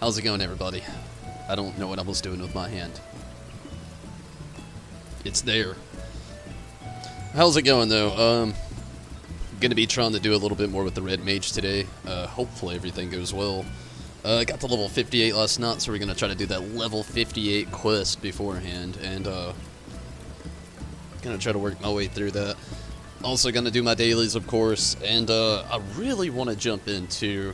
How's it going, everybody? I don't know what I was doing with my hand. It's there. How's it going, though? Gonna be trying to do a little bit more with the red mage today. Hopefully everything goes well. I got to level 58 last night, so we're gonna try to do that level 58 quest beforehand, and gonna try to work my way through that. Also gonna do my dailies, of course, and I really want to jump into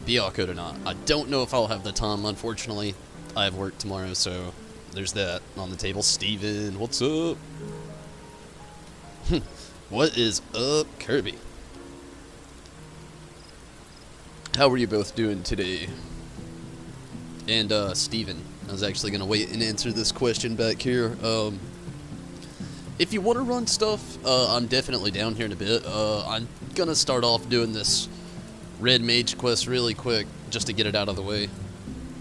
BTQ tonight. I don't know if I'll have the time, unfortunately. I have work tomorrow, so there's that on the table. Steven, what's up? What is up, Kirby? How are you both doing today? And Steven, I was actually gonna wait and answer this question back here. If you want to run stuff, I'm definitely down here in a bit. I'm gonna start off doing this red mage quest really quick, just to get it out of the way.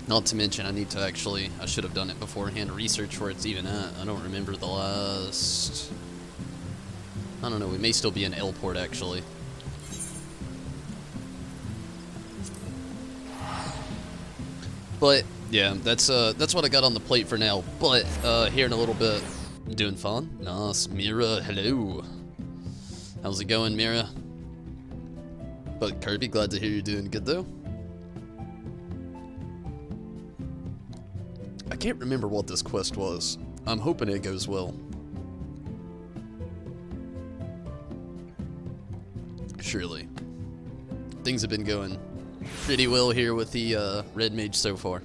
Not to mention, I need to actually, I should have done it beforehand, research where it's even at. I don't remember the last, I don't know, we may still be in L-port, actually. But, yeah, that's what I got on the plate for now. But, here in a little bit, doing fun? Nice. Mira, hello. How's it going, Mira? But Kirby, glad to hear you're doing good, though. I can't remember what this quest was. I'm hoping it goes well. Surely. Things have been going pretty well here with the red mage so far.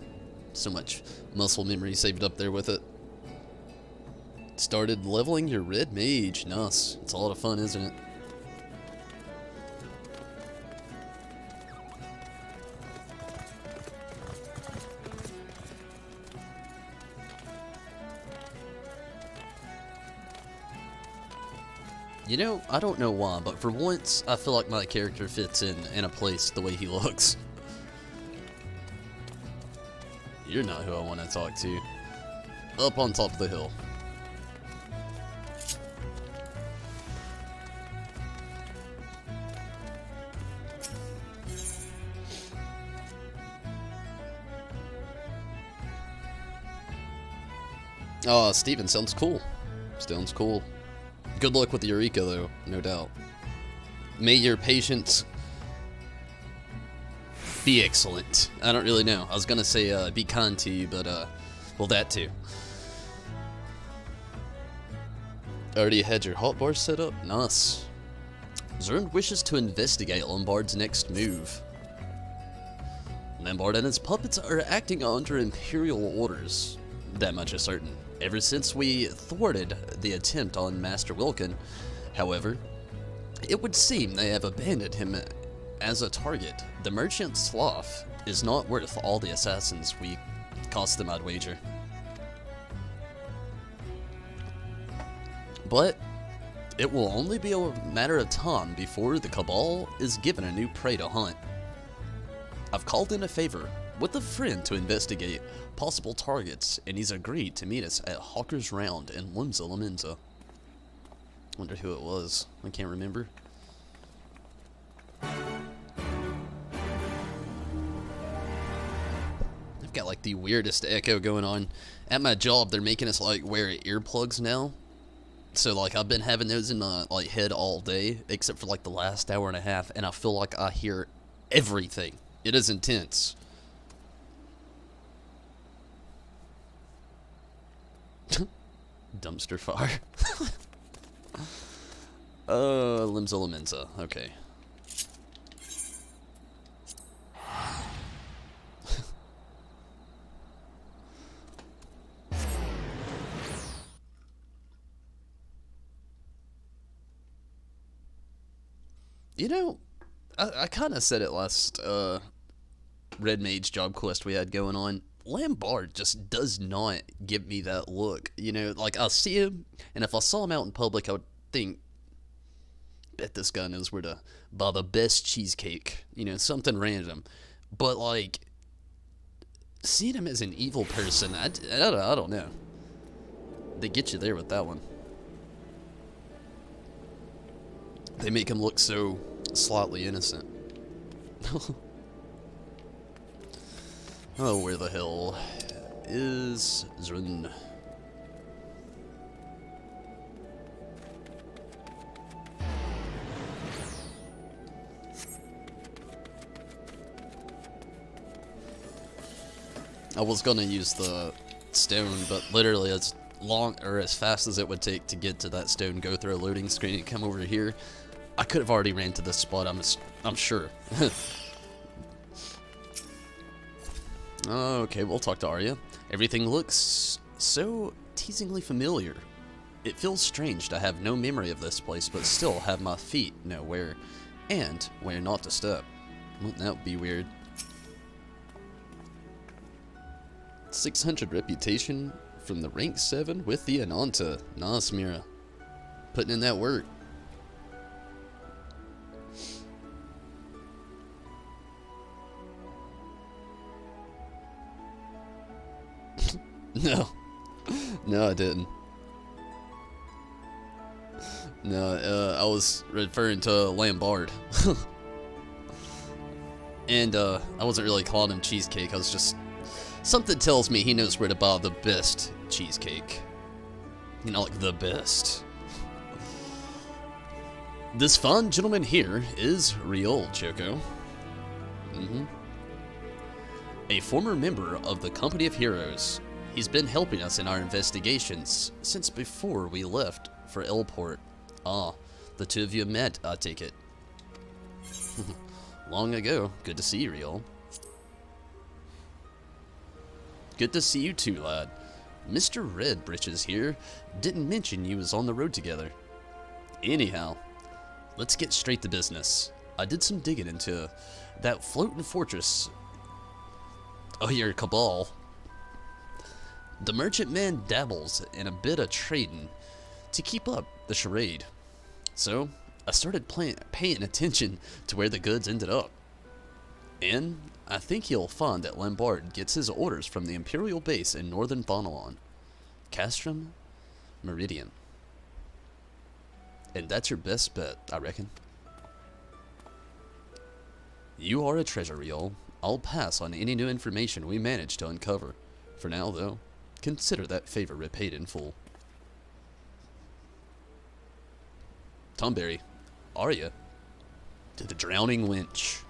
So much muscle memory saved up there with it. Started leveling your red mage. Nice. It's a lot of fun, isn't it? You know, I don't know why, but for once, I feel like my character fits in a place the way he looks. You're not who I want to talk to. Up on top of the hill. Oh, Steven, sounds cool. Sounds cool. Good luck with the Eureka, though, no doubt. May your patience be excellent. I don't really know. I was gonna say be kind to you, but well, that too. Already had your hotbar set up? Nice. Zern wishes to investigate Lombard's next move. Lombard and his puppets are acting under Imperial orders. That much is certain. Ever since we thwarted the attempt on Master Wilkin, however, it would seem they have abandoned him as a target. The merchant Sloth is not worth all the assassins we cost them, I'd wager. But it will only be a matter of time before the Cabal is given a new prey to hunt. I've called in a favor with a friend to investigate possible targets, and he's agreed to meet us at Hawker's Round in Lvl58. Wonder who it was. I can't remember. I've got like the weirdest echo going on. At my job, they're making us like wear earplugs now. So like I've been having those in my like head all day, except for like the last hour and a half, and I feel like I hear everything. It is intense. Dumpster fire. Lvl58. Okay. You know, I kind of said it last red mage job quest we had going on. Lombard just does not give me that look. You know, like, I see him, and if I saw him out in public, I would think, bet this guy knows where to buy the best cheesecake. You know, something random. But, like, seeing him as an evil person, I don't know. They get you there with that one. They make him look so slightly innocent. Oh, where the hell is Zrun? I was gonna use the stone, but literally as long or as fast as it would take to get to that stone, go through a loading screen and come over here, I could have already ran to this spot. I'm sure. Okay, we'll talk to Arya. Everything looks so teasingly familiar. It feels strange to have no memory of this place, but still have my feet know where and where not to step. Wouldn't that be weird? 600 reputation from the rank 7 with the Ananta. Nice, Mira. Putting in that work. No. No, I didn't. No, I was referring to Lambard. And, I wasn't really calling him Cheesecake. I was just... Something tells me he knows where to buy the best cheesecake. You know, like the best. This fine gentleman here is Riol, Choco. A former member of the Company of Heroes. He's been helping us in our investigations since before we left for Elport. Ah, the two of you met, I take it. Long ago. Good to see you, Riol. Good to see you too, lad. Mr. Red Britches here didn't mention you was on the road together. Anyhow, let's get straight to business. I did some digging into that floating fortress. Oh, your cabal. The merchantman dabbles in a bit of trading to keep up the charade. So, I started paying attention to where the goods ended up. And I think you'll find that Lambard gets his orders from the Imperial base in northern Thonalon, Castrum Meridian. And that's your best bet, I reckon. You are a treasure, Riol. I'll pass on any new information we manage to uncover. For now, though, consider that favor repaid in full. Tomberry, Arya, to the drowning winch.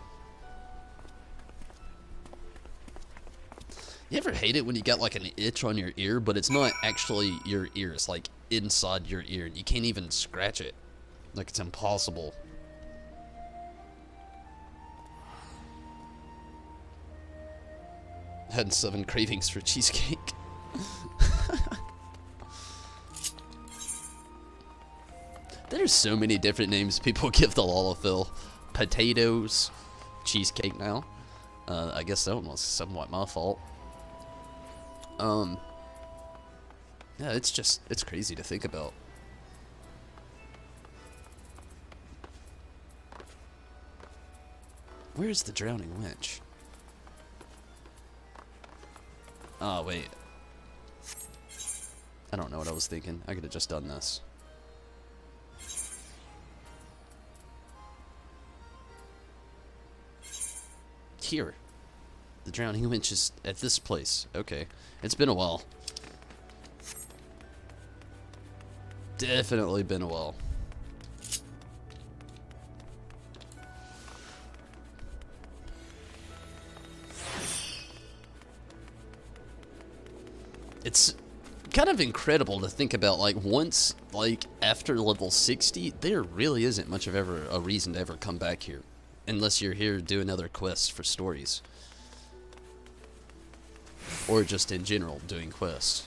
You ever hate it when you got like an itch on your ear, but it's not actually your ear, it's like inside your ear, and you can't even scratch it? Like, it's impossible. Had 7 cravings for cheesecake. There's so many different names people give the Lvl58. Potatoes, cheesecake now. I guess that one was somewhat my fault. Yeah, it's crazy to think about. Where's the drowning winch? Oh, wait. I don't know what I was thinking. I could have just done this. Here. The drowning winch is at this place. Okay. It's been a while. Definitely been a while. It's kind of incredible to think about, like, once, like, after level 60, there really isn't much of ever a reason to ever come back here. Unless you're here doing other quests for stories. Or just in general, doing quests.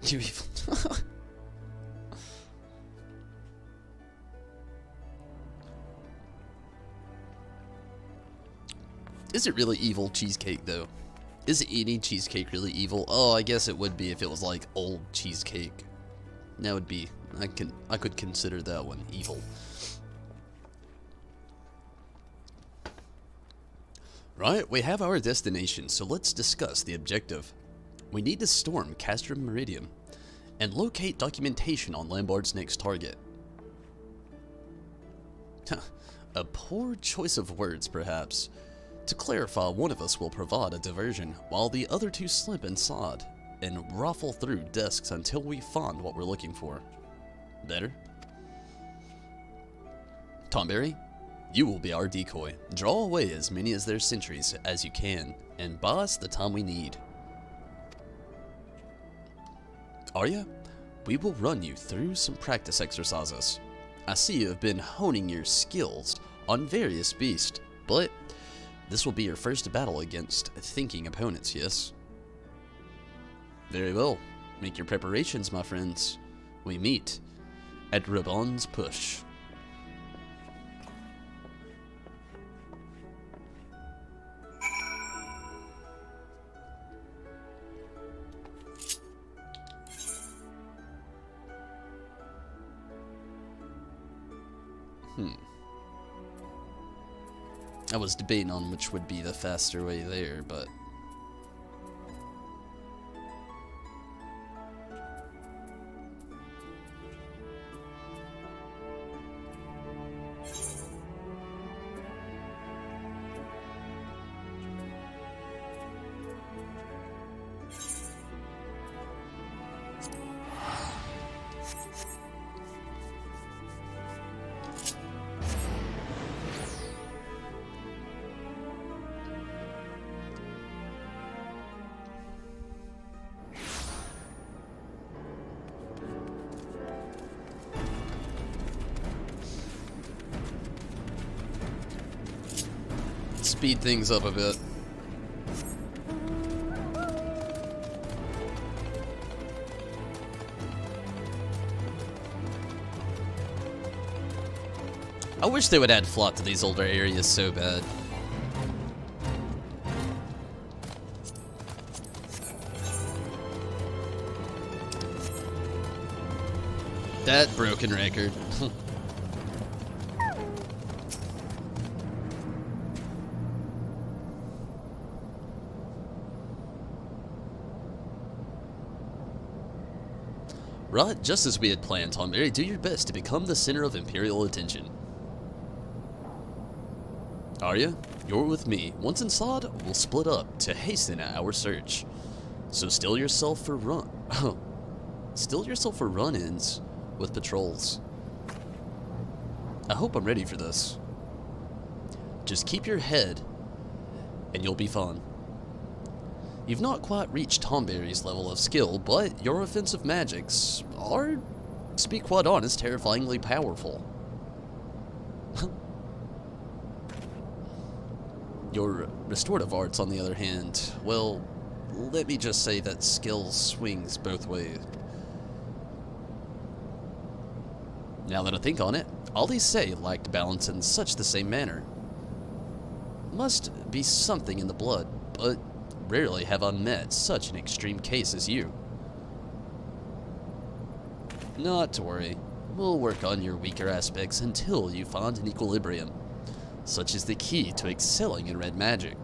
You evil. Is it really evil cheesecake, though? Is any cheesecake really evil? Oh, I guess it would be if it was like old cheesecake. That would be, I could consider that one evil. Right, we have our destination, so let's discuss the objective. We need to storm Castrum Meridium and locate documentation on Lambard's next target. A poor choice of words, perhaps. To clarify, one of us will provide a diversion, while the other two slip inside and ruffle through desks until we find what we're looking for. Better? Tonberry, you will be our decoy. Draw away as many of their sentries as you can, and buy us the time we need. Arya, we will run you through some practice exercises. I see you have been honing your skills on various beasts, but this will be your first battle against thinking opponents, yes? Very well. Make your preparations, my friends. We meet at Raban's Push. I was debating on which would be the faster way there, but speed things up a bit. I wish they would add float to these older areas so bad. That broken record. Right, just as we had planned, Tonberry, do your best to become the center of Imperial attention. Arya, you're with me. Once inside, we'll split up to hasten our search. So still yourself for run-ins with patrols. I hope I'm ready for this. Just keep your head, and you'll be fine. You've not quite reached Tonberry's level of skill, but your offensive magics are, to be quite honest, terrifyingly powerful. Your restorative arts, on the other hand, well, let me just say that skill swings both ways. Now that I think on it, all these say lacked balance in such the same manner. Must be something in the blood, but rarely have I met such an extreme case as you. Not to worry. We'll work on your weaker aspects until you find an equilibrium. Such is the key to excelling in red magic.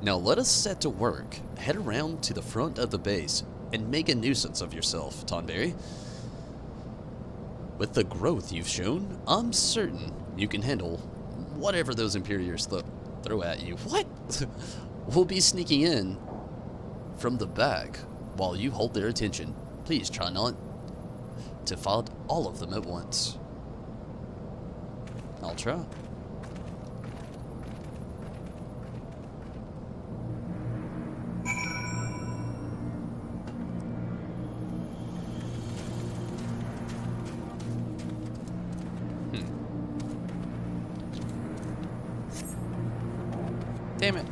Now let us set to work. Head around to the front of the base and make a nuisance of yourself, Tonberry. With the growth you've shown, I'm certain you can handle whatever those Imperials throw at you. What? We'll be sneaking in from the back while you hold their attention. Please try not to fight all of them at once. I'll try. Damn it.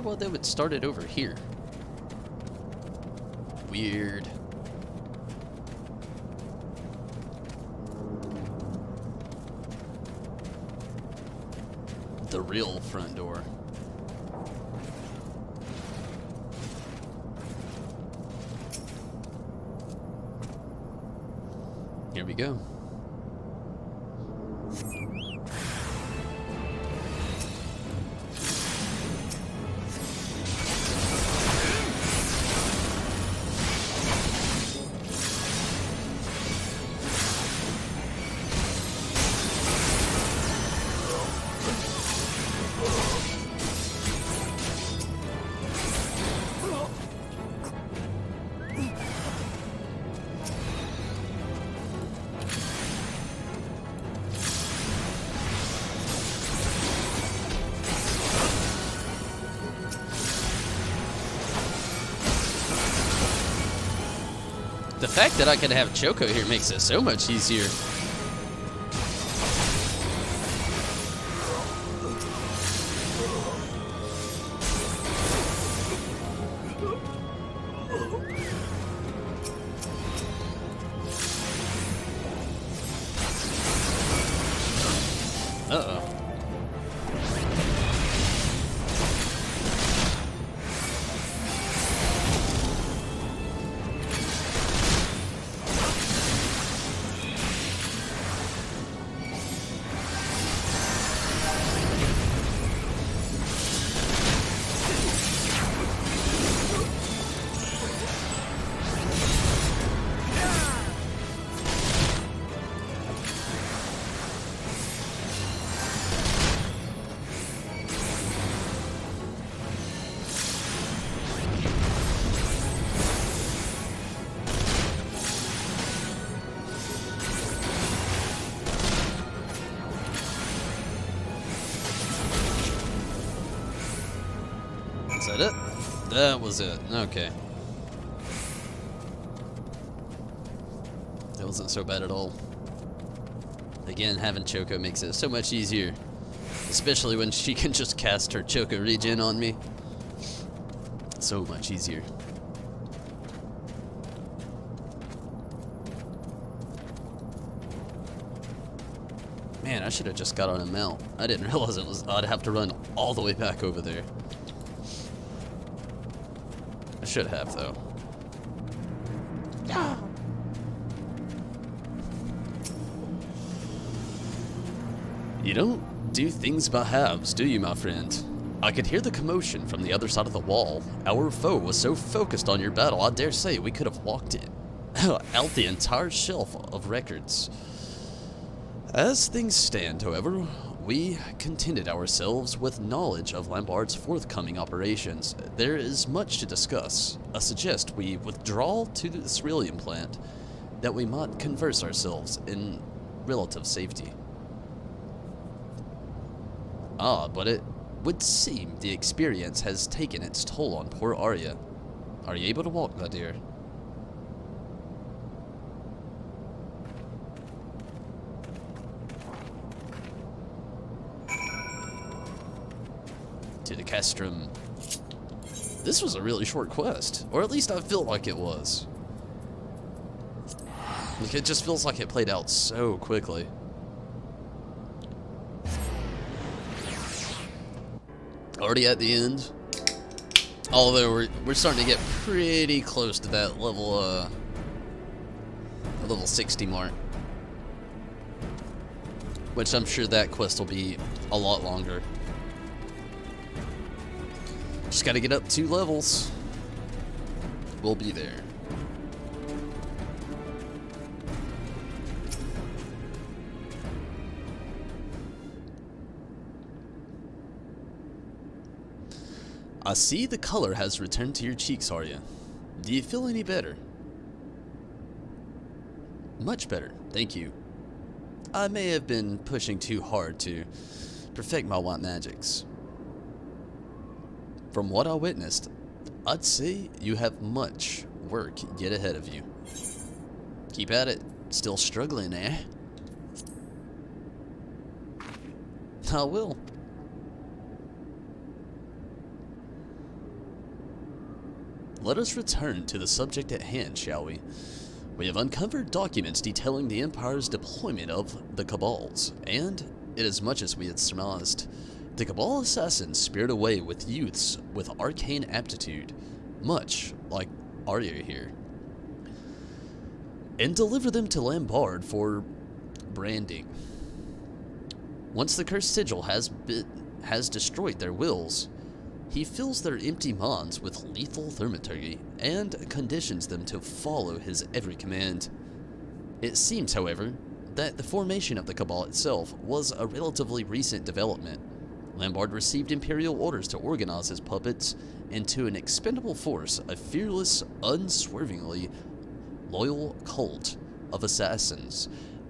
why they would start it over here. Weird. The real front door. Here we go. The fact that I could have Choco here makes it so much easier. Uh-oh. Is that it? That was it. Okay. That wasn't so bad at all. Again, having Choco makes it so much easier. Especially when she can just cast her Choco regen on me. So much easier. Man, I should have just got on a mount. I didn't realize I'd have to run all the way back over there. I should have, though. You don't do things by halves, do you, my friend? I could hear the commotion from the other side of the wall. Our foe was so focused on your battle, I dare say we could have walked it out the entire shelf of records. As things stand, however, we contented ourselves with knowledge of Lombard's forthcoming operations. There is much to discuss. I suggest we withdraw to the cerulean plant, that we might converse ourselves in relative safety. Ah, but it would seem the experience has taken its toll on poor Arya. Are you able to walk, my dear? To the castrum. This was a really short quest, or at least I feel like it was. Like, it just feels like it played out so quickly. Already at the end. Although we're starting to get pretty close to that level level 60 mark. Which I'm sure that quest will be a lot longer. Just gotta get up 2 levels. We'll be there. I see the color has returned to your cheeks, Arya. Do you feel any better? Much better, thank you. I may have been pushing too hard to perfect my white magics. From what I witnessed, I'd say you have much work yet ahead of you. Keep at it. Still struggling, eh? I will. let us return to the subject at hand, shall we? We have uncovered documents detailing the Empire's deployment of the Cabals, and, inasmuch as we had surmised, the Cabal assassins speared away with youths with arcane aptitude, much like Arya here, and deliver them to Lambard for branding. Once the cursed sigil has destroyed their wills, he fills their empty minds with lethal thaumaturgy and conditions them to follow his every command. It seems, however, that the formation of the Cabal itself was a relatively recent development. Lambard received Imperial orders to organize his puppets into an expendable force, a fearless, unswervingly loyal cult of assassins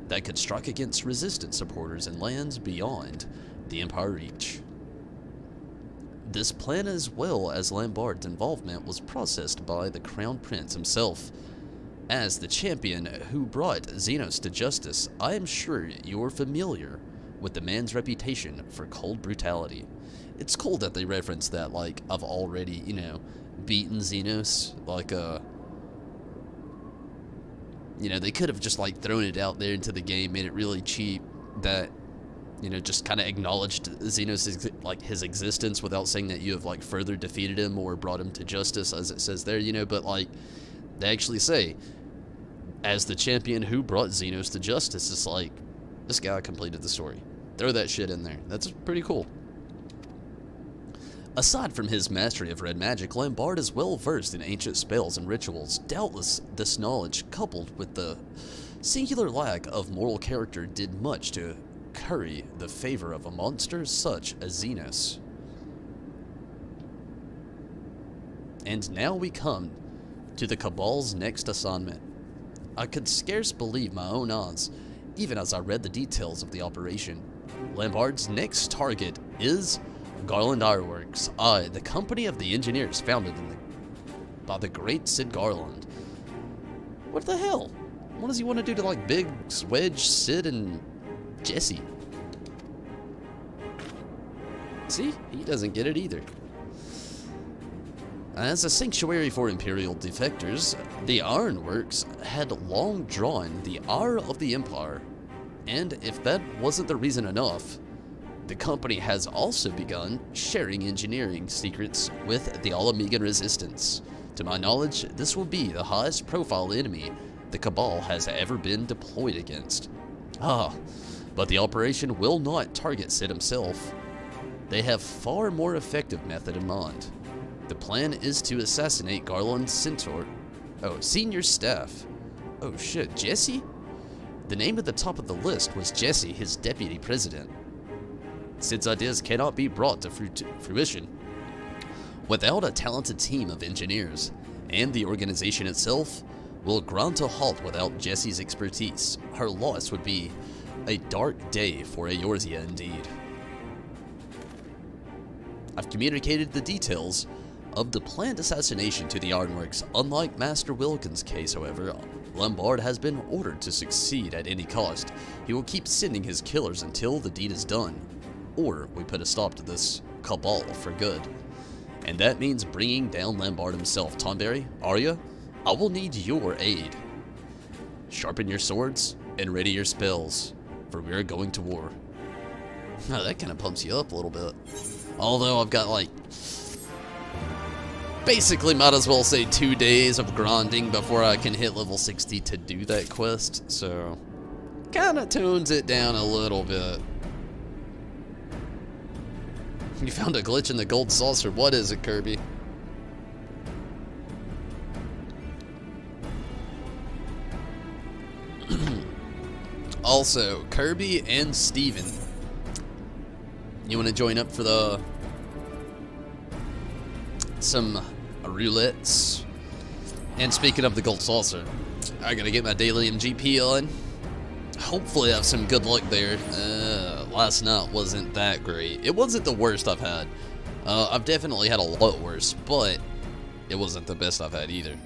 that could strike against resistance supporters in lands beyond the Empire reach. This plan, as well as Lambard's involvement, was processed by the Crown Prince himself. As the champion who brought Xenos to justice, I am sure you're familiar with the man's reputation for cold brutality. It's cool that they reference that, like, I've already, you know, beaten Xenos. Like, you know, they could have just, like, thrown it out there into the game, made it really cheap, that, you know, just kind of acknowledged Xenos' like, his existence without saying that you have, like, further defeated him or brought him to justice, as it says there, you know, but, like, they actually say, as the champion who brought Xenos to justice. It's like, this guy completed the story. Throw that shit in there. That's pretty cool. Aside from his mastery of red magic, Lambard is well versed in ancient spells and rituals. Doubtless, this knowledge, coupled with the singular lack of moral character, did much to curry the favor of a monster such as Xenos. And now we come to the Cabal's next assignment. I could scarce believe my own eyes, even as I read the details of the operation. Lambard's next target is Garland Ironworks, the company of the engineers founded by the great Sid Garland. What the hell? What does he want to do to, like, Big, Wedge, Sid, and Jesse? See? He doesn't get it either. As a sanctuary for Imperial defectors, the Ironworks had long drawn the ire of the Empire, and if that wasn't the reason enough, the company has also begun sharing engineering secrets with the All-Amigan Resistance. To my knowledge, this will be the highest profile enemy the Cabal has ever been deployed against. But the operation will not target Sid himself. They have far more effective method in mind. The plan is to assassinate Garland's senior staff. Oh shit, Jesse? The name at the top of the list was Jesse, his deputy president. Sid's ideas cannot be brought to fruition without a talented team of engineers, and the organization itself will grind to a halt without Jesse's expertise. Her loss would be a dark day for Eorzea indeed. I've communicated the details of the planned assassination to the Ironworks. Unlike Master Wilkins' case, however, Lambard has been ordered to succeed at any cost. He will keep sending his killers until the deed is done, or we put a stop to this Cabal for good. And that means bringing down Lambard himself. Tonberry, Arya, I will need your aid. Sharpen your swords and ready your spells, for we are going to war. Now that kind of pumps you up a little bit. Although I've got, like, basically might as well say 2 days of grinding before I can hit level 60 to do that quest, so kind of tones it down a little bit. You found a glitch in the gold saucer. What is it, Kirby? Also, Kirby and Steven, you want to join up for some roulettes? And speaking of the gold saucer, I gotta get my daily MGP on. Hopefully I have some good luck there. Last night wasn't that great. It wasn't the worst I've had. I've definitely had a lot worse, but it wasn't the best I've had either.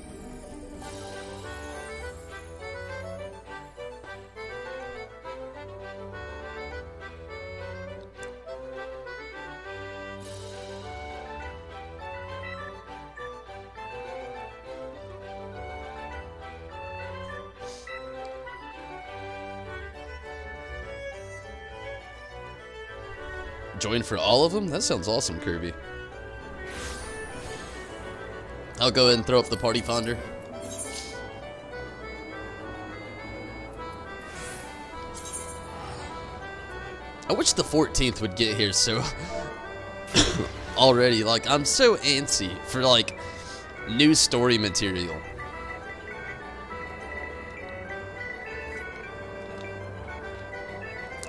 Join for all of them? That sounds awesome, Kirby. I'll go ahead and throw up the party finder. I wish the 14th would get here so already. Like, I'm so antsy for, like, new story material.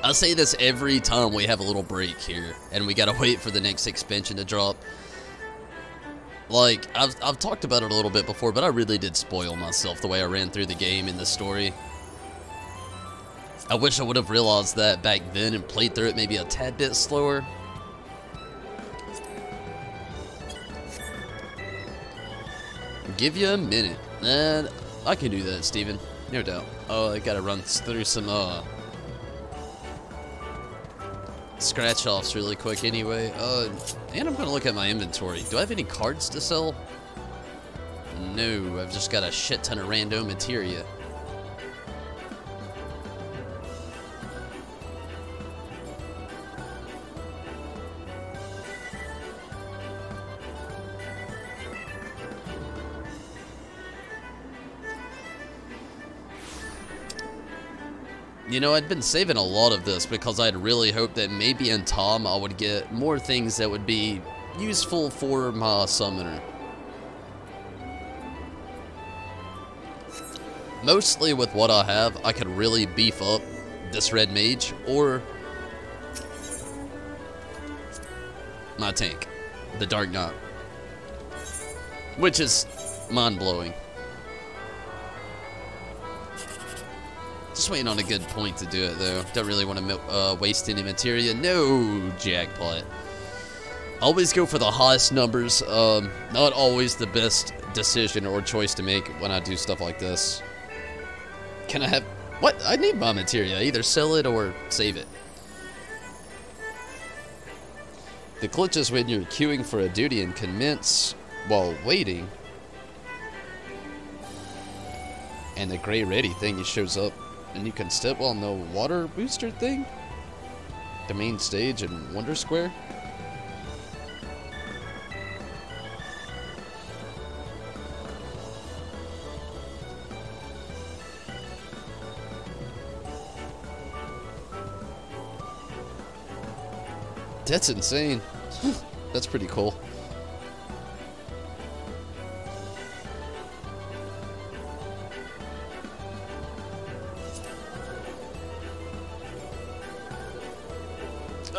I say this every time we have a little break here, and we gotta wait for the next expansion to drop. Like, I've talked about it a little bit before, but I really did spoil myself the way I ran through the game and the story. I wish I would have realized that back then and played through it maybe a tad bit slower. Give you a minute. And I can do that, Steven. No doubt. Oh, I gotta run through some, scratch-offs really quick anyway. And I'm gonna look at my inventory. Do I have any cards to sell? No, I've just got a shit ton of random materia. You know, I'd been saving a lot of this because I'd really hoped that maybe in Tom I would get more things that would be useful for my summoner. Mostly with what I have, I could really beef up this red mage or my tank, the Dark Knight, which is mind-blowing. Just waiting on a good point to do it, though. Don't really want to waste any materia. No jackpot. Always go for the highest numbers. Not always the best decision or choice to make when I do stuff like this. Can I have... What? I need my materia. Either sell it or save it. The glitch is when you're queuing for a duty and commence while waiting. And the gray ready thing shows up. And you can step on the water booster thing? The main stage in Wonder Square? That's insane. That's pretty cool.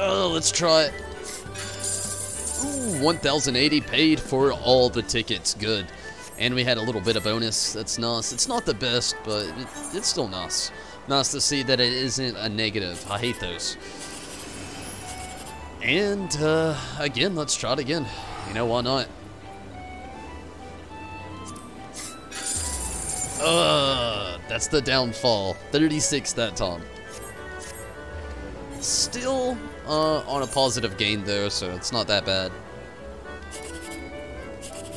Oh, let's try it. Ooh, 1,080 paid for all the tickets. Good. And we had a little bit of bonus. That's nice. It's not the best, but it's still nice. Nice to see that it isn't a negative. I hate those. And, again, let's try it again. You know, why not? That's the downfall. 36 that time. Still on a positive gain, though, so it's not that bad.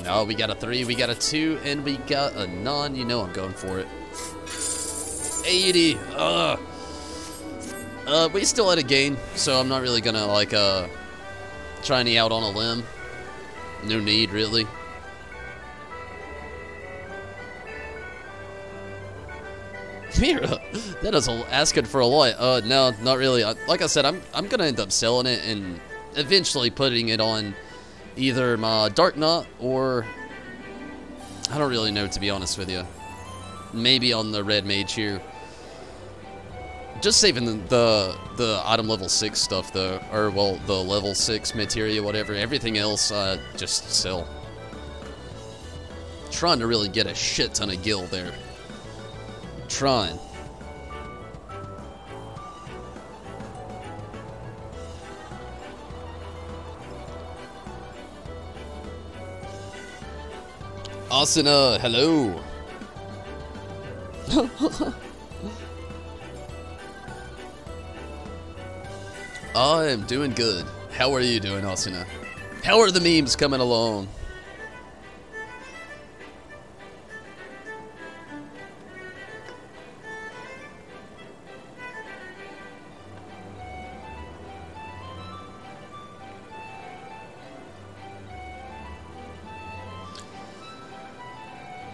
No, we got a 3, we got a 2, and we got a 9. You know I'm going for it. 80. We still had a gain, so I'm not really gonna, like, try any out on a limb. No need, really. Mira, that is asking for a lot. No, not really. Like I said, I'm gonna end up selling it and eventually putting it on either my Dark Knight or I don't really know, to be honest with you. Maybe on the Red Mage here. Just saving the item level 6 stuff though, or well, the level 6 materia, whatever. Everything else, just sell. Trying to really get a shit ton of gil there. Trying. Asuna, hello. I am doing good. How are you doing, Asuna? How are the memes coming along?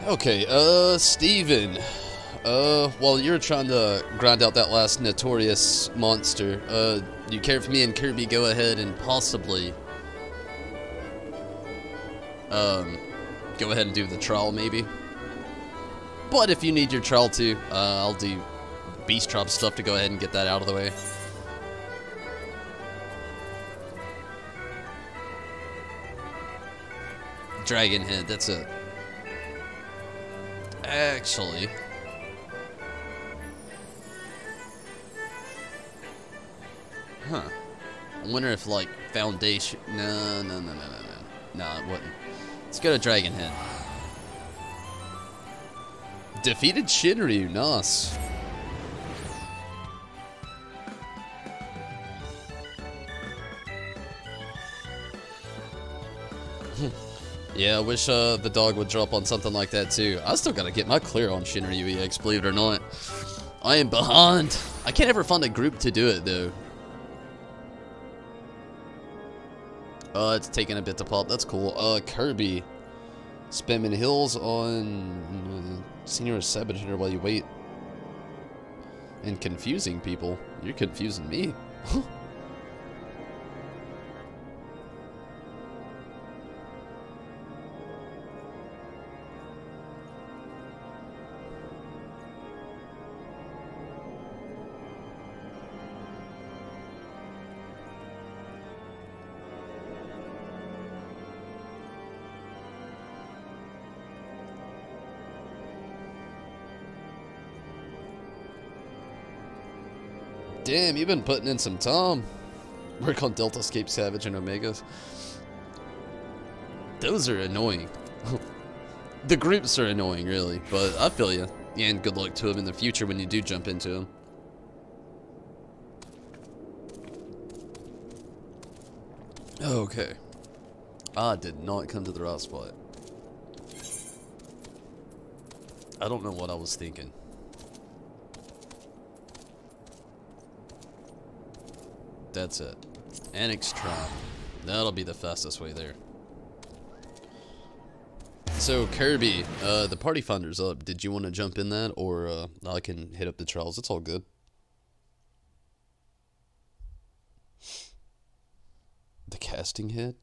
Okay, Steven. While you're trying to grind out that last notorious monster, do you care if me and Kirby go ahead and possibly, go ahead and do the trial, maybe? But if you need your trial too, I'll do beast drop stuff to go ahead and get that out of the way. Dragon head, that's it. Actually, huh? I wonder if like foundation. No, it wouldn't. Let's go to Dragon Head. Defeated Shinryu, nice. Yeah, I wish the dog would drop on something like that too. I still gotta get my clear on Shinryu EX, believe it or not. I am behind. I can't ever find a group to do it though. It's taking a bit to pop. That's cool. Kirby. Spamming hills on Senior Saboteur while you wait. And confusing people. You're confusing me. Damn, you've been putting in some time. Work on Delta Escape Savage and Omegas. Those are annoying. The groups are annoying, really, but I feel you. And good luck to them in the future when you do jump into them. Okay. I did not come to the right spot. I don't know what I was thinking. That's it. Annex Tron. That'll be the fastest way there. So, Kirby, the party finder's up. Did you want to jump in that, or I can hit up the trials? It's all good. The casting head?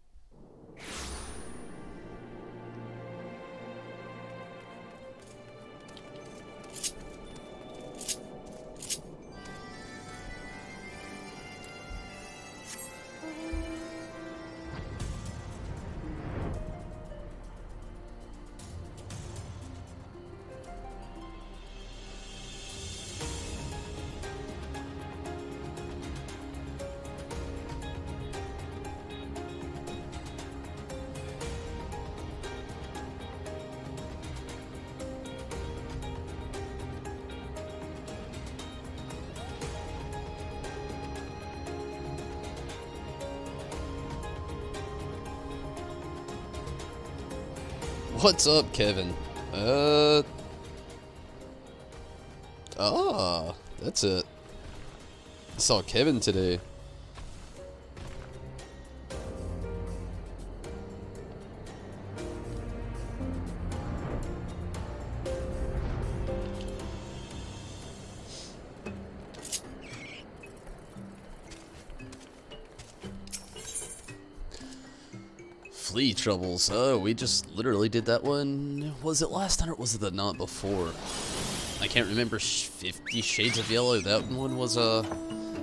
What's up, Kevin? That's it. I saw Kevin today. Flea Troubles. Oh, we just literally did that one. Was it last time or was it the night before? I can't remember. 50 Shades of Yellow. That one was,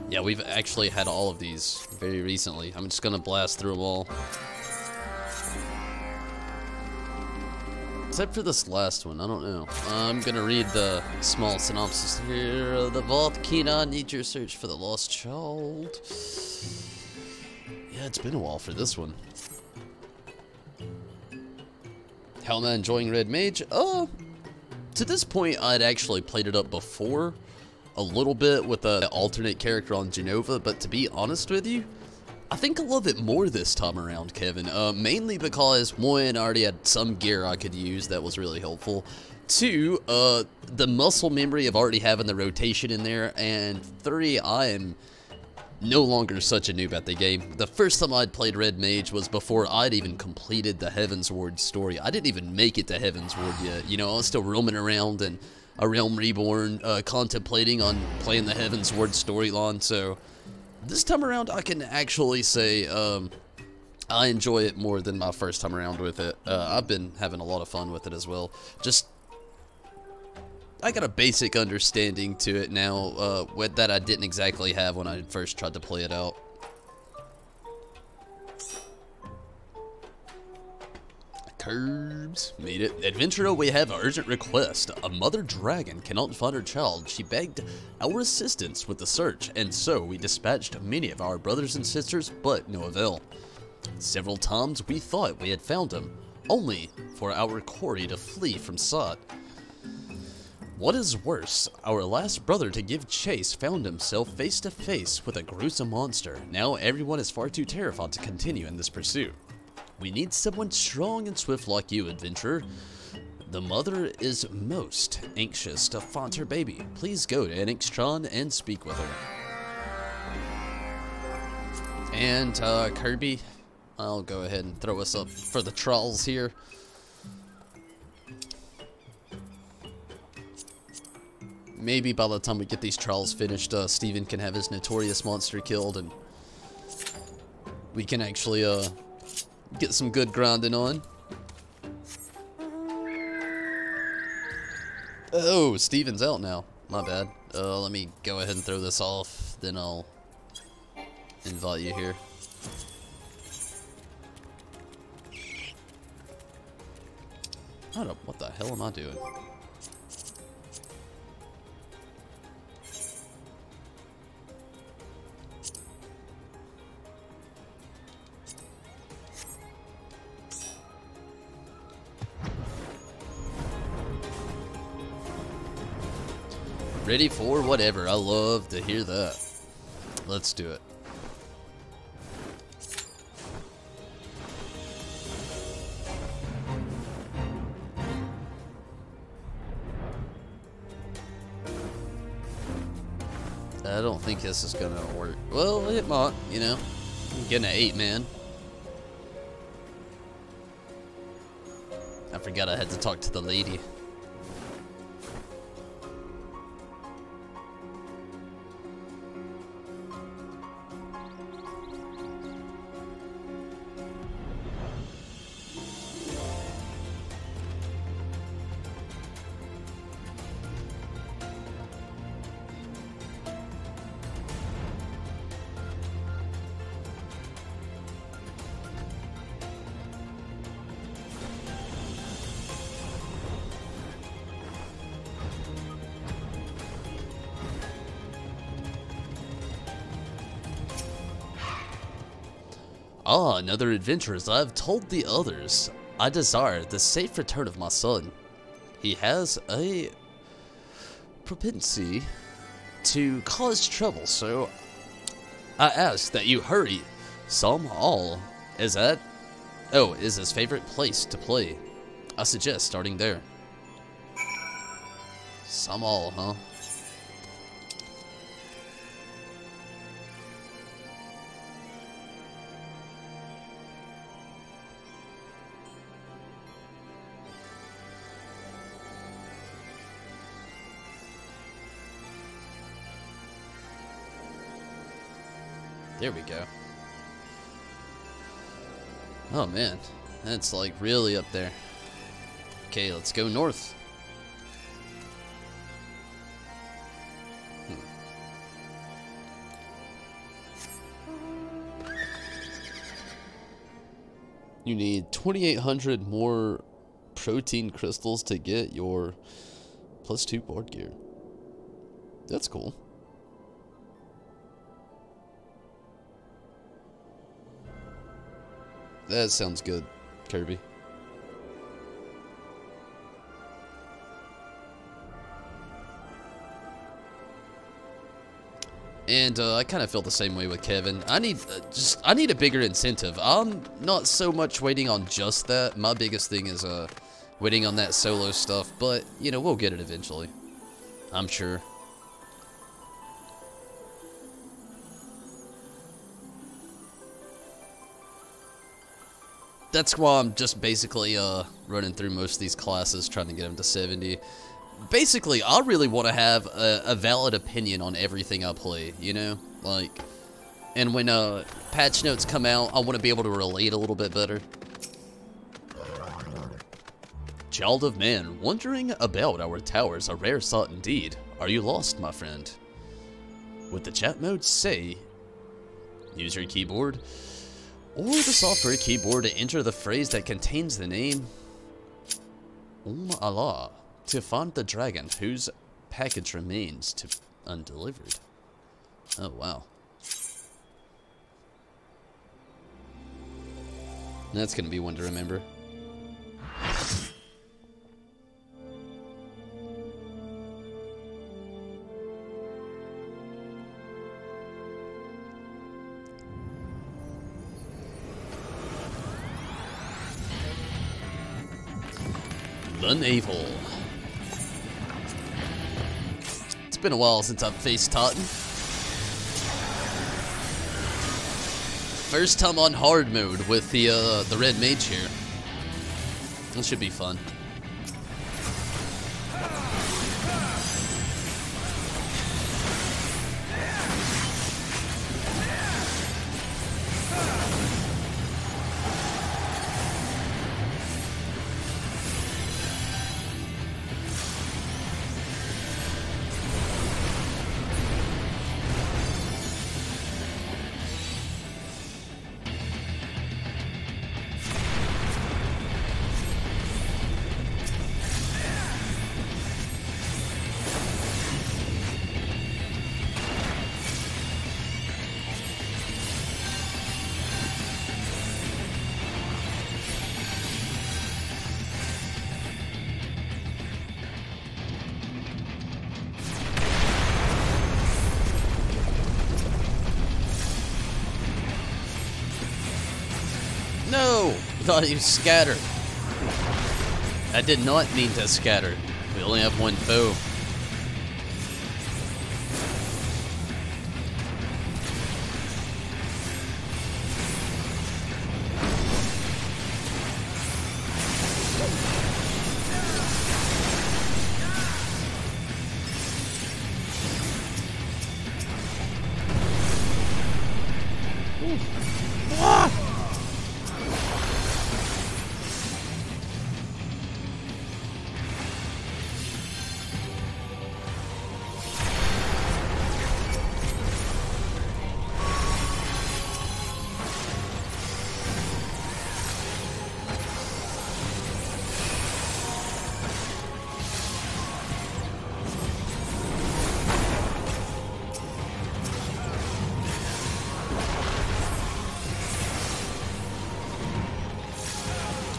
yeah, we've actually had all of these very recently. I'm just gonna blast through them all. Except for this last one, I don't know. I'm gonna read the small synopsis here. The Volkina needs your search for the lost child. Yeah, it's been a while for this one. How am I enjoying Red Mage? To this point, I'd actually played it up before a little bit with an alternate character on Genova, but to be honest with you, I think I love it more this time around, Kevin. Mainly because, one, I already had some gear I could use that was really helpful. Two, the muscle memory of already having the rotation in there. And three, I am no longer such a noob at the game. The first time I'd played Red Mage was before I'd even completed the Heavensward story. I didn't even make it to Heavensward yet. You know, I was still roaming around in A Realm Reborn, contemplating on playing the Heavensward storyline. So this time around, I can actually say I enjoy it more than my first time around with it. I've been having a lot of fun with it as well. Just, I got a basic understanding to it now that I didn't exactly have when I first tried to play it out. Curbs. Made it. Adventurer, we have an urgent request. A mother dragon cannot find her child. She begged our assistance with the search, and so we dispatched many of our brothers and sisters, but no avail. Several times we thought we had found him, only for our quarry to flee from sight. What is worse, our last brother to give chase found himself face to face with a gruesome monster. Now everyone is far too terrified to continue in this pursuit. We need someone strong and swift like you, adventurer. The mother is most anxious to find her baby. Please go to Anixtron and speak with her. And Kirby, I'll go ahead and throw us up for the trials here. Maybe by the time we get these trials finished, Steven can have his notorious monster killed, and we can actually get some good grinding on. Oh, Steven's out now. My bad. Let me go ahead and throw this off, then I'll invite you here. I don't know, what the hell am I doing? Ready for whatever. I love to hear that. Let's do it. I don't think this is gonna work. Well, it might, you know. I'm getting an 8, man. I forgot I had to talk to the lady. Ah, another adventure. As I have told the others, I desire the safe return of my son. He has a propensity to cause trouble, so I ask that you hurry. Some all is his favorite place to play. I suggest starting there. Some all, huh? There we go. Oh man, that's like really up there. Okay, let's go north. You need 2,800 more protein crystals to get your +2 board gear. That's cool. That sounds good, Kirby. And I kind of feel the same way with Kevin. I need a bigger incentive. I'm not so much waiting on just that. My biggest thing is waiting on that solo stuff, but you know, we'll get it eventually, I'm sure. that's why I'm just basically running through most of these classes, trying to get them to 70. Basically, I really want to have a valid opinion on everything I play, you know? Like, and when patch notes come out, I want to be able to relate a little bit better. Child of man, wondering about our towers, a rare sight indeed. Are you lost, my friend? With the chat mode, say, use your keyboard or the software keyboard to enter the phrase that contains the name Allah to find the dragon whose package remains to undelivered. Oh, wow. That's going to be one to remember. The Naval. It's been a while since I've faced Totten. First time on hard mode with the red mage here. This should be fun. No! I thought you scattered. I did not mean to scatter. We only have one foe.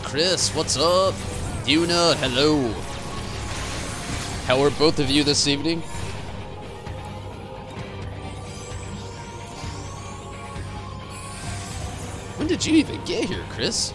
Chris, what's up? Yuna, hello. How are both of you this evening? When did you even get here, Chris?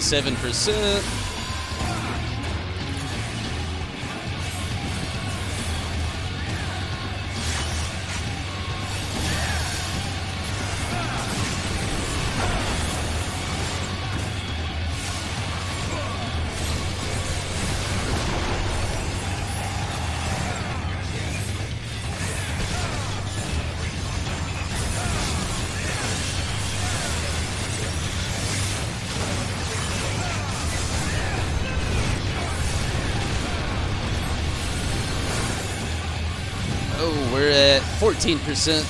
%. Oh, we're at 14%.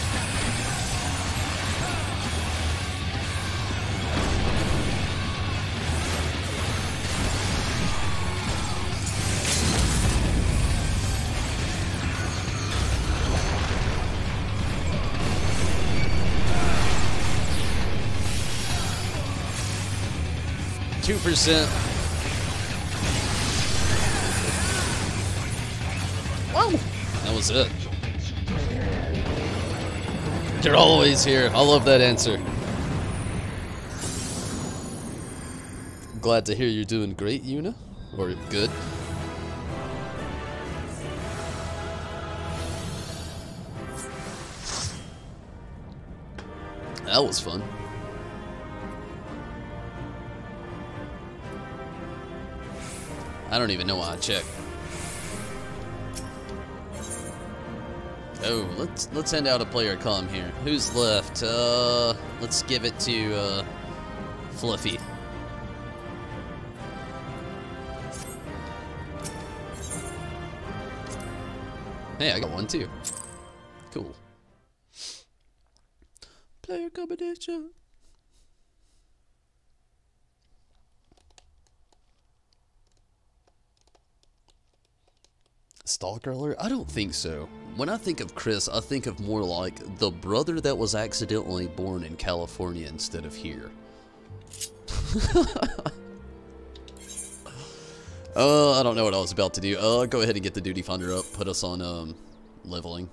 2%. Wow! That was it. You're always here. I love that answer. Glad to hear you're doing great, Yuna. Or good. That was fun. I don't even know why I checked. Oh, let's send out a player comm here. Who's left? Let's give it to Fluffy. Hey, I got one too. Cool. Player combination. Stalker alert? I don't think so. When I think of Chris, I think of more like the brother that was accidentally born in California instead of here. I don't know what I was about to do. Go ahead and get the duty finder up. Put us on leveling.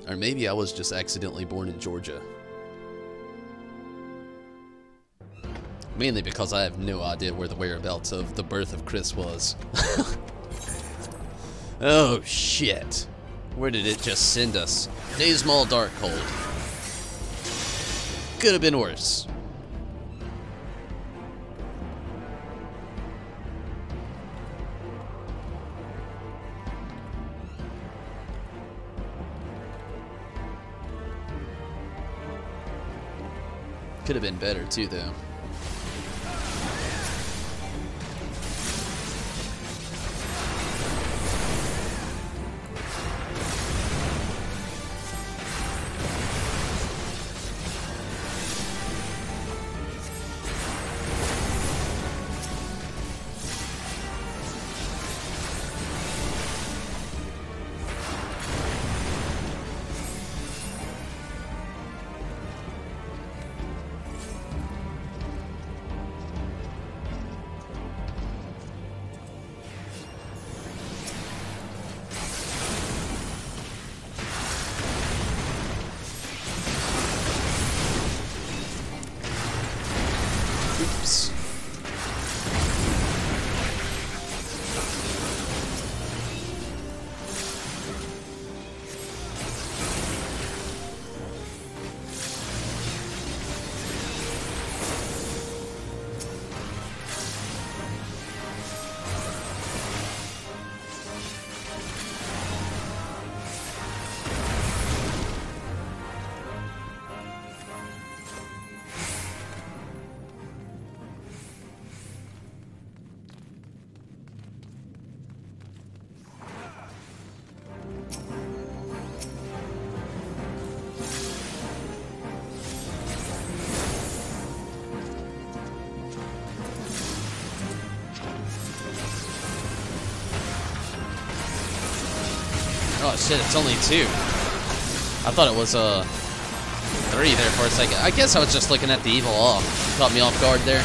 Or maybe I was just accidentally born in Georgia. Mainly because I have no idea where the whereabouts of the birth of Chris was. Oh shit. Where did it just send us? Days Mall Dark Cold. Could have been worse. Could have been better too, though. Oops. Oh shit, it's only 2. I thought it was 3 there for a second. I guess I was just looking at the evil off. Caught me off guard there.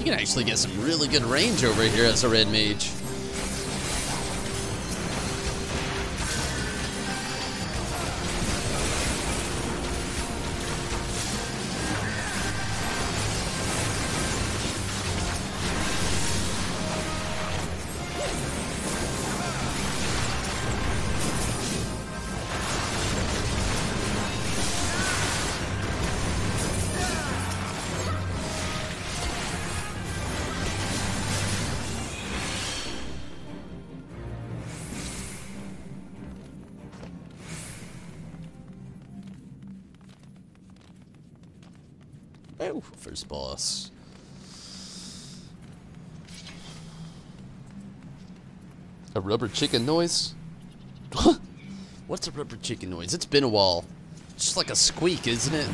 You can actually get some really good range over here as a red mage. Oh, first boss. A rubber chicken noise? What's a rubber chicken noise? It's been a while. It's just like a squeak, isn't it?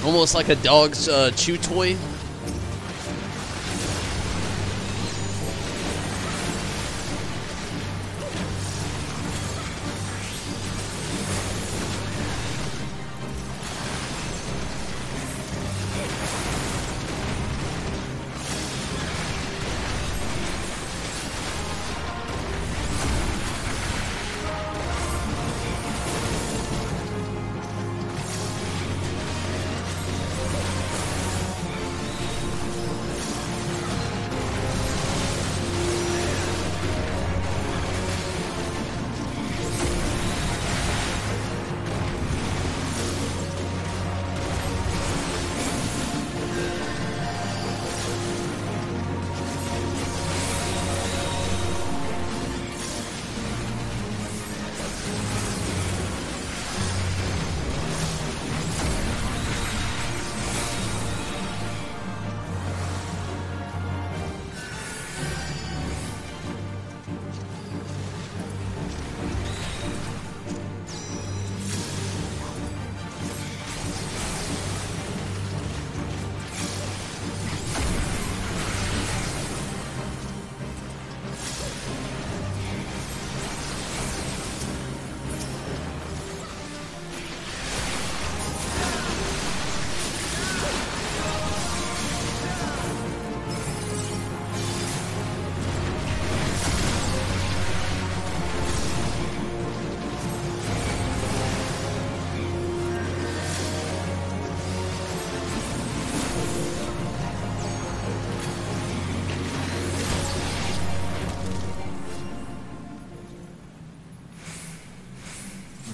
Almost like a dog's chew toy.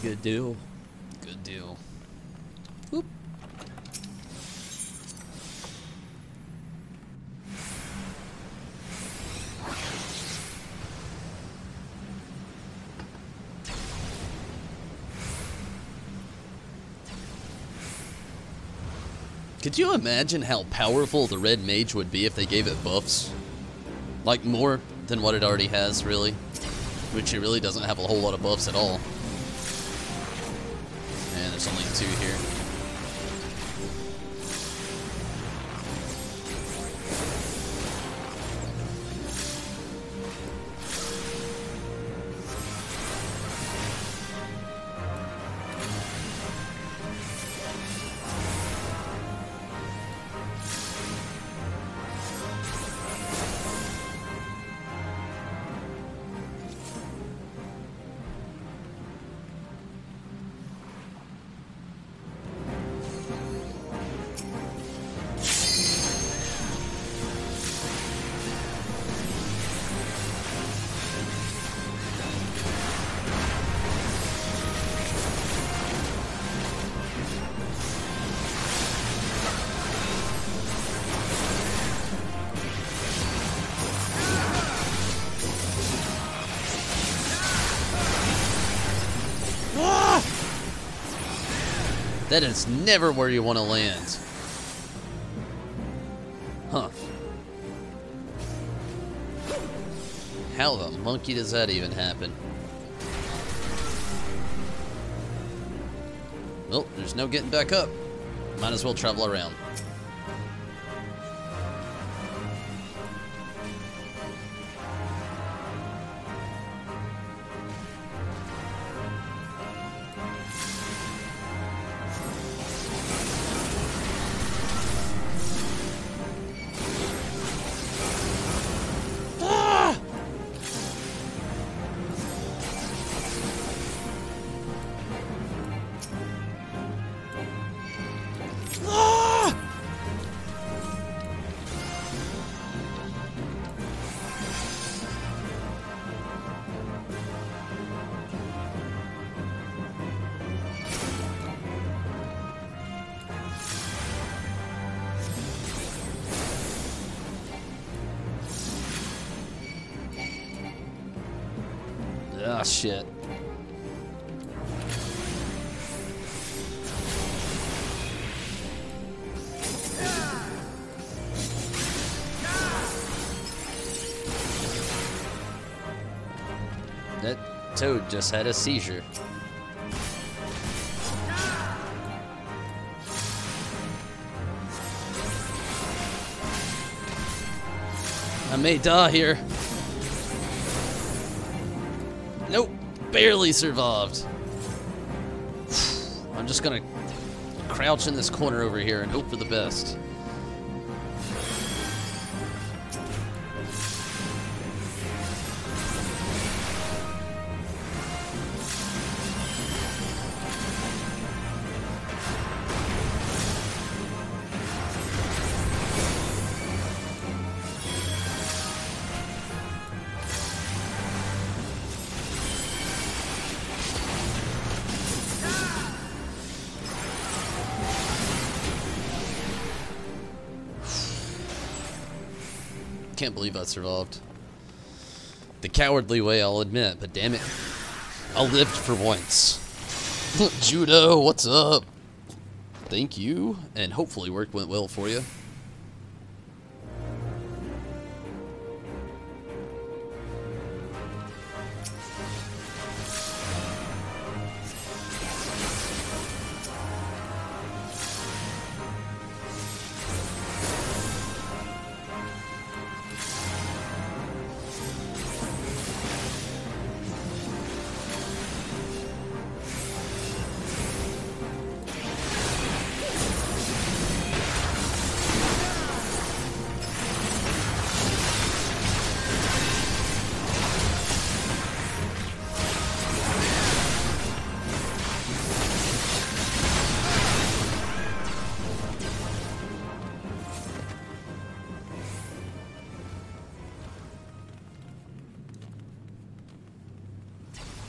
Good deal. Good deal. Whoop. Could you imagine how powerful the red mage would be if they gave it buffs? Like more than what it already has, really. Which it really doesn't have a whole lot of buffs at all. And there's only 2 here. That is never where you want to land. Huh. How the monkey does that even happen? Well, there's no getting back up. Might as well travel around. Ah, shit. That toad just had a seizure. I may die here. Nope, barely survived. I'm just gonna crouch in this corner over here and hope for the best. Can't believe I survived. The cowardly way, I'll admit, but damn it, I lived for once. Judo, what's up? Thank you, and hopefully work went well for you.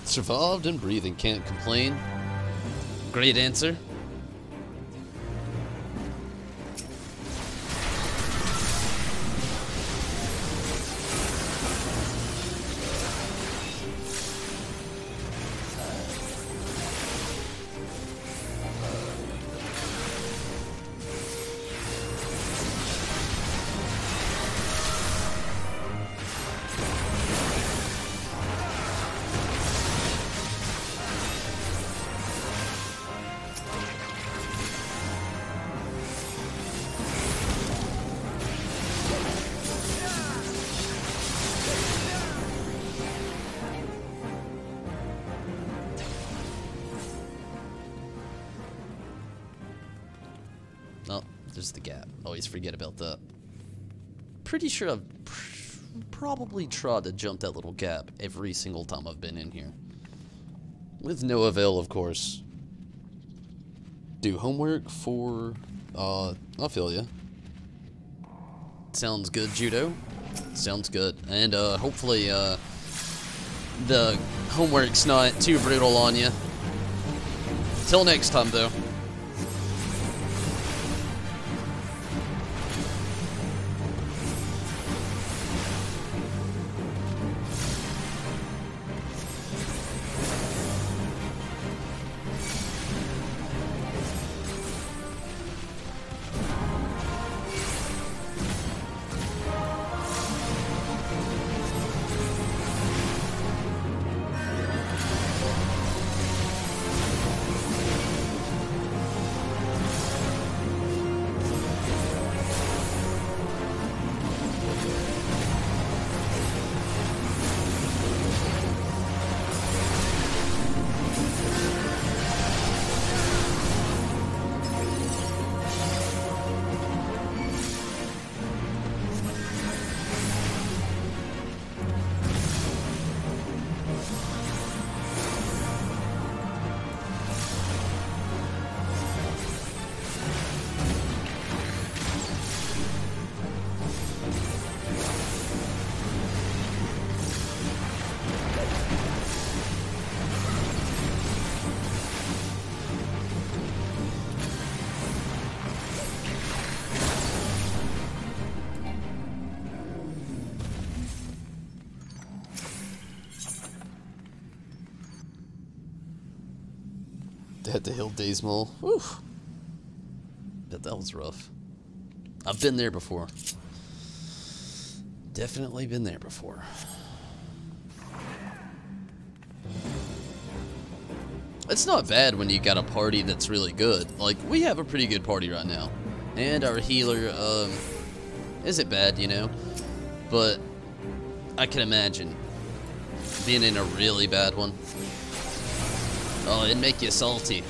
Survived and breathing, can't complain. Great answer. Oh, there's the gap. Always forget about that. Pretty sure I've probably tried to jump that little gap every single time I've been in here. With no avail, of course. Do homework for... I feel ya. Sounds good, Judo. Sounds good. And, hopefully, the homework's not too brutal on you. Till next time, though. Had to heal Daysmall. Whew. Bet that was rough. I've been there before. Definitely been there before. It's not bad when you got a party that's really good. Like, we have a pretty good party right now. And our healer, isn't bad, you know? But I can imagine being in a really bad one. Oh, it'd make you salty.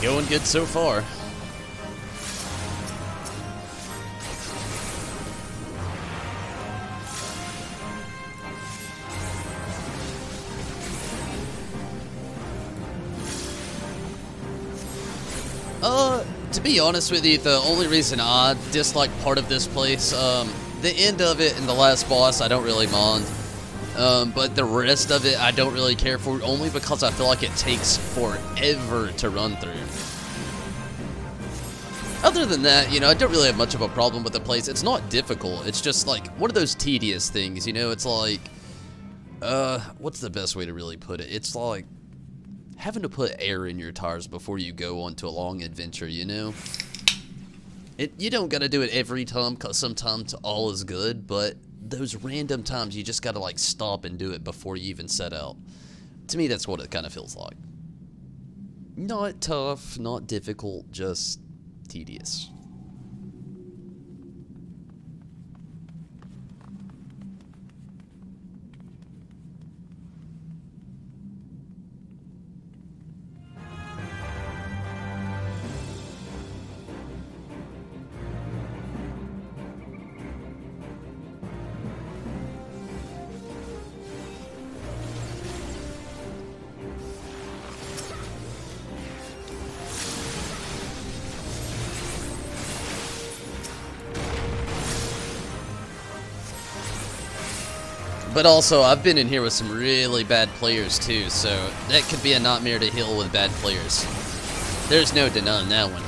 Going good so far. To be honest with you, the only reason I dislike part of this place, the end of it and the last boss, I don't really mind. But the rest of it, I don't really care for, only because I feel like it takes forever to run through. Other than that, you know, I don't really have much of a problem with the place. It's not difficult. It's just, like, one of those tedious things, you know? It's like, what's the best way to really put it? It's like having to put air in your tires before you go on to a long adventure, you know? You don't gotta do it every time, because sometimes all is good, but those random times you just gotta, like, stop and do it before you even set out. To me, that's what it kind of feels like. Not tough, not difficult, just tedious. But also, I've been in here with some really bad players too, so that could be a nightmare to heal with bad players. There's no denying that one.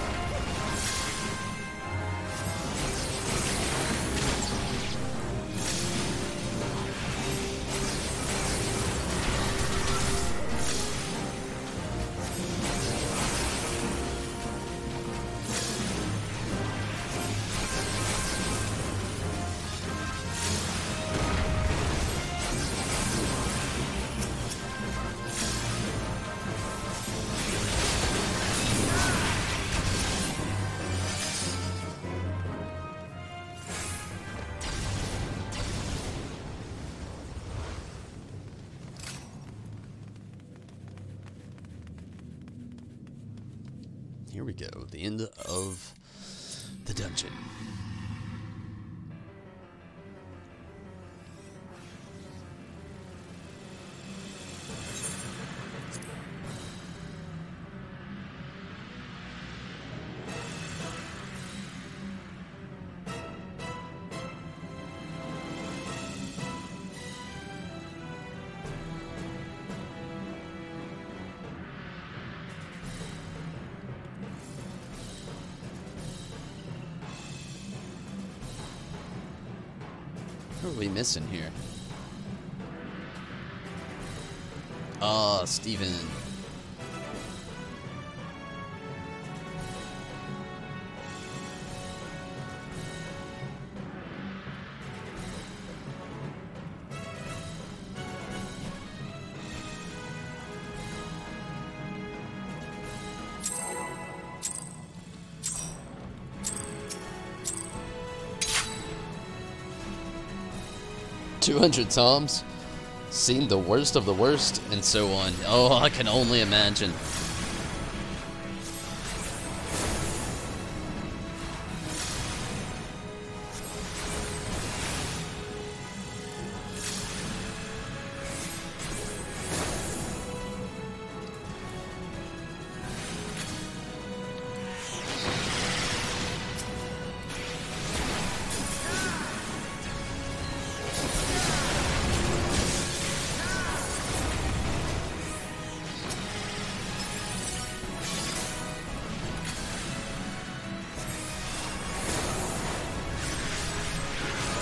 Here we go, the end of the dungeon. are we missing here? Steven. Toms, seen the worst of the worst, and so on. Oh, I can only imagine.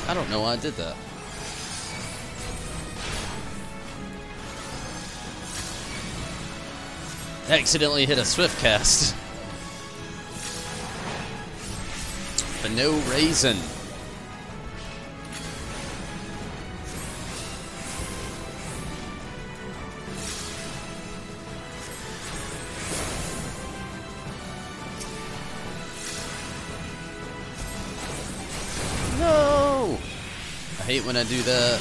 I don't know why I did that. Accidentally hit a swift cast. For no reason. No! I hate when I do that.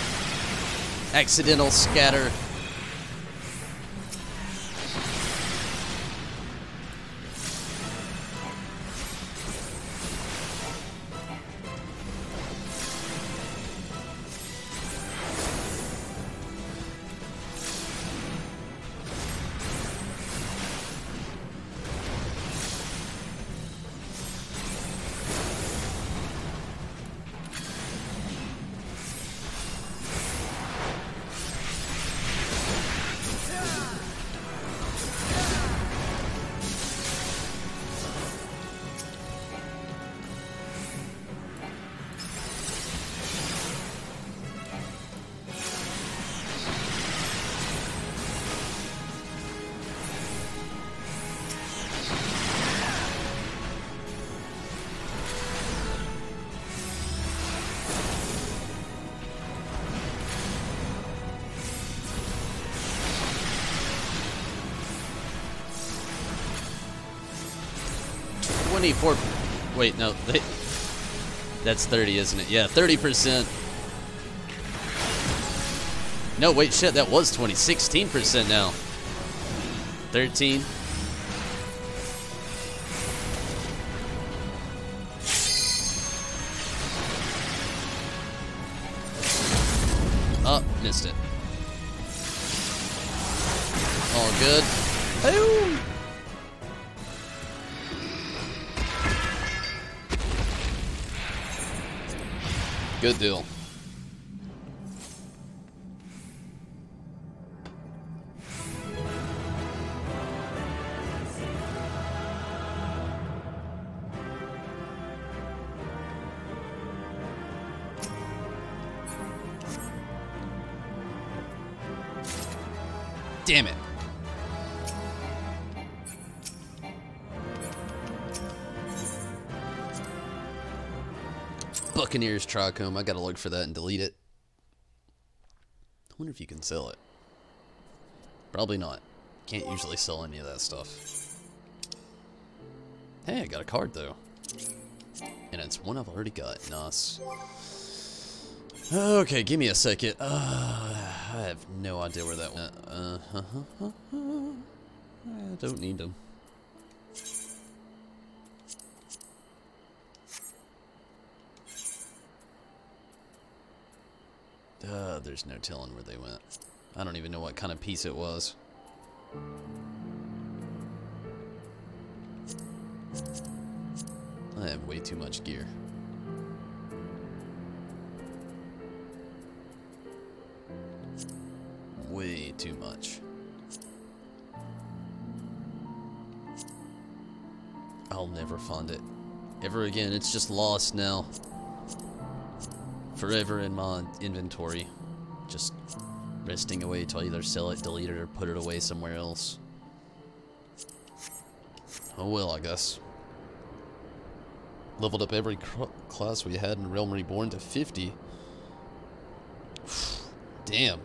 Accidental scatter. Wait, no, that's 30, isn't it? Yeah, 30%. No, wait, shit, that was 20. 16% now. 13. Oh, missed it. All good. Hey-oo! Good deal. Damn it. Buccaneers Trichome. I gotta look for that and delete it. I wonder if you can sell it. Probably not. Can't usually sell any of that stuff. Hey, I got a card though. And it's one I've already got. Nice. Okay, give me a second. I have no idea where that went. I don't need them. There's no telling where they went. I don't even know what kind of piece it was. I have way too much gear. Way too much. I'll never find it. Ever again, it's just lost now. forever in my inventory, just resting away till I either sell it, delete it, or put it away somewhere else. Oh well, I guess. Leveled up every class we had in Realm Reborn to 50. Damn.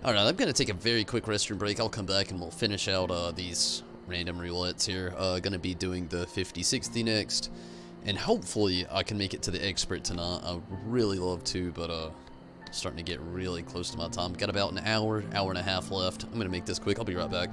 Alright, I'm going to take a very quick restroom break. I'll come back and we'll finish out these random roulettes here. Going to be doing the 50-60 next. And hopefully I can make it to the expert tonight. I would really love to, but starting to get really close to my time. Got about an hour and a half left. I'm going to make this quick. I'll be right back.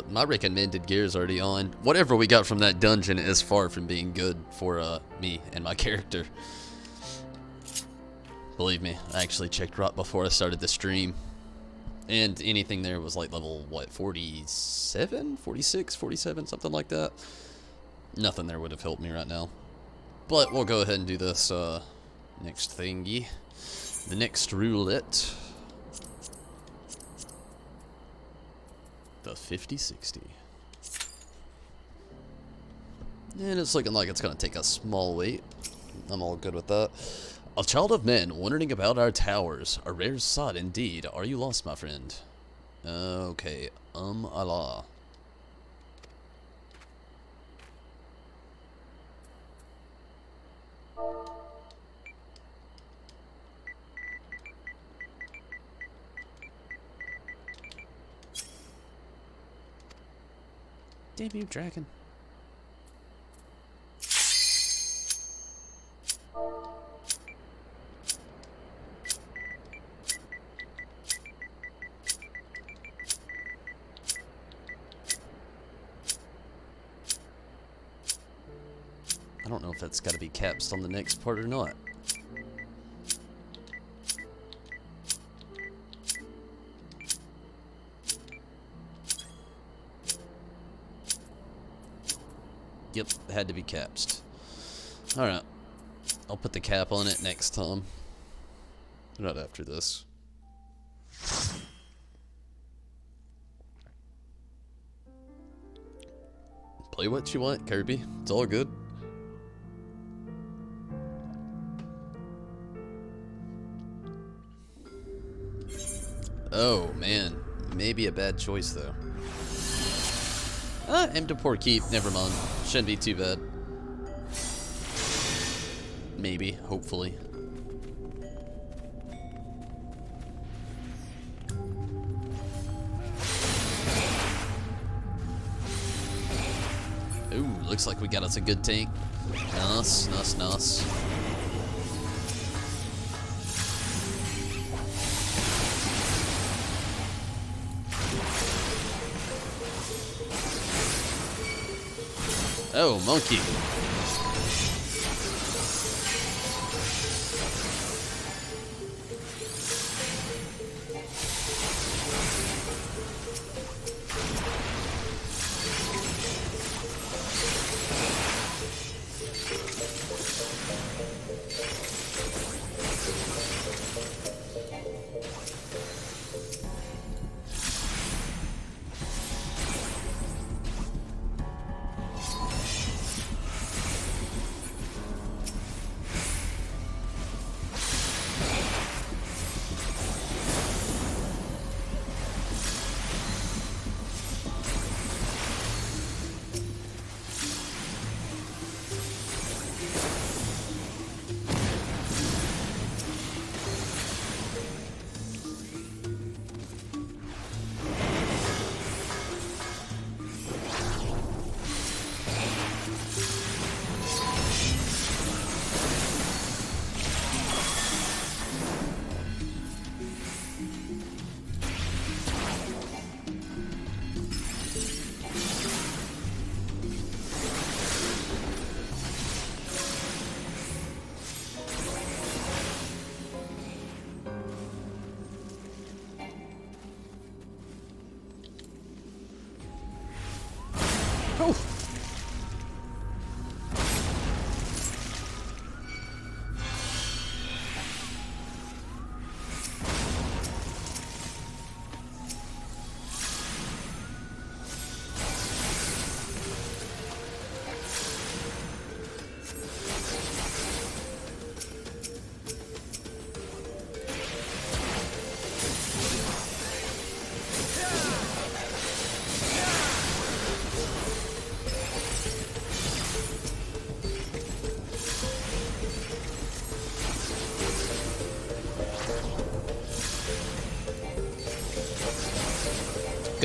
My recommended gear is already on. Whatever we got from that dungeon is far from being good for me and my character. Believe me, I actually checked right before I started the stream. And anything there was like level, what, 47? 46? 47? Something like that. Nothing there would have helped me right now. But we'll go ahead and do this next thingy. The next roulette. The 50-60. And it's looking like it's going to take a small wait. I'm all good with that. A child of men wandering about our towers. A rare sight indeed. Are you lost, my friend? Okay. Allah. Damn you, dragon. I don't know if that's got to be caps on the next part or not. Yep, had to be capsed. Alright. I'll put the cap on it next time. Not after this. Play what you want, Kirby. It's all good. Oh, man. Maybe a bad choice, though. Aim to poor keep. Never mind. Shouldn't be too bad. Maybe. Hopefully. Ooh, looks like we got us a good tank. Nice, nice, nice. Oh, monkey.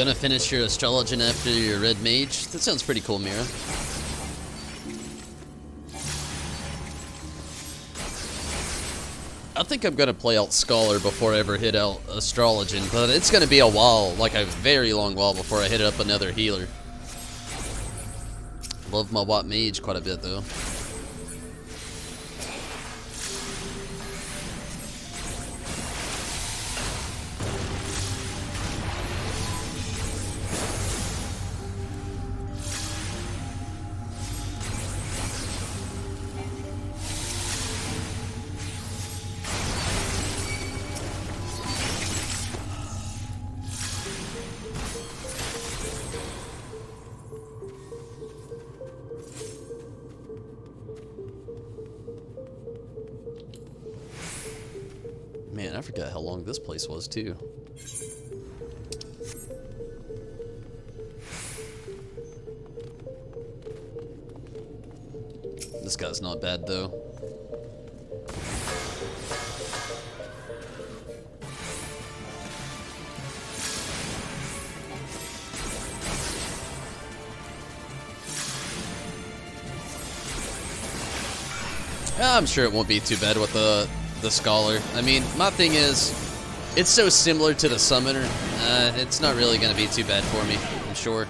Gonna finish your Astrologian after your Red Mage? That sounds pretty cool, Mira. I think I'm gonna play out Scholar before I ever hit out Astrologian, but it's gonna be a while, like a very long while, before I hit up another healer. Love my White Mage quite a bit, though. Man, I forgot how long this place was, too. This guy's not bad, though. I'm sure it won't be too bad with the Scholar. I mean, my thing is, it's so similar to the Summoner, it's not really going to be too bad for me, I'm sure.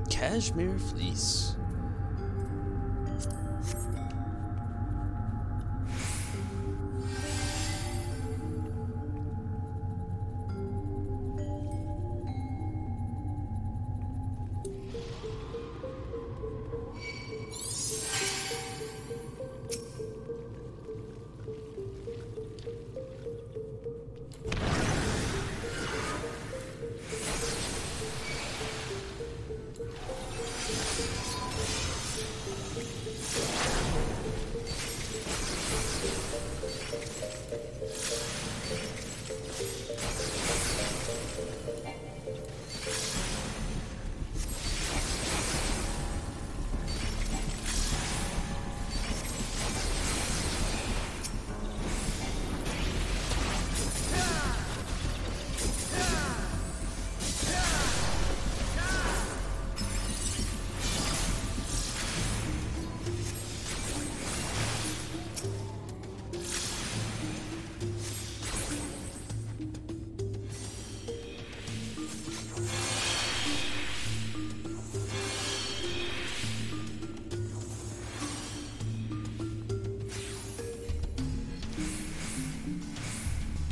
Cashmere Fleece.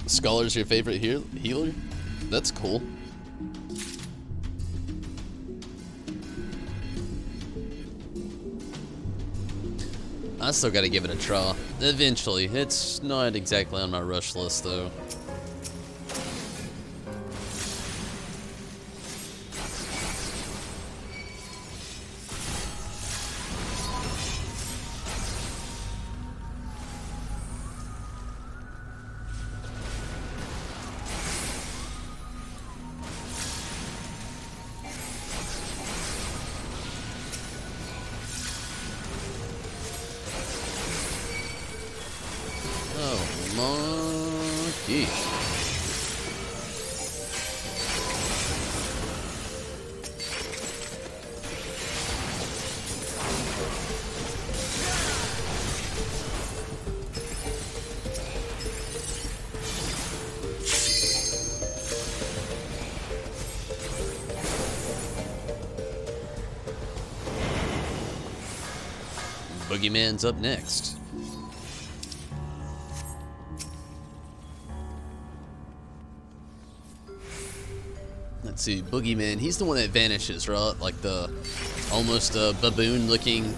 Scholar's your favorite healer? That's cool. I still gotta give it a try. Eventually. It's not exactly on my rush list, though. Oh, monkey. Boogeyman's up next. Let's see, Boogeyman, he's the one that vanishes, right? Like the almost baboon-looking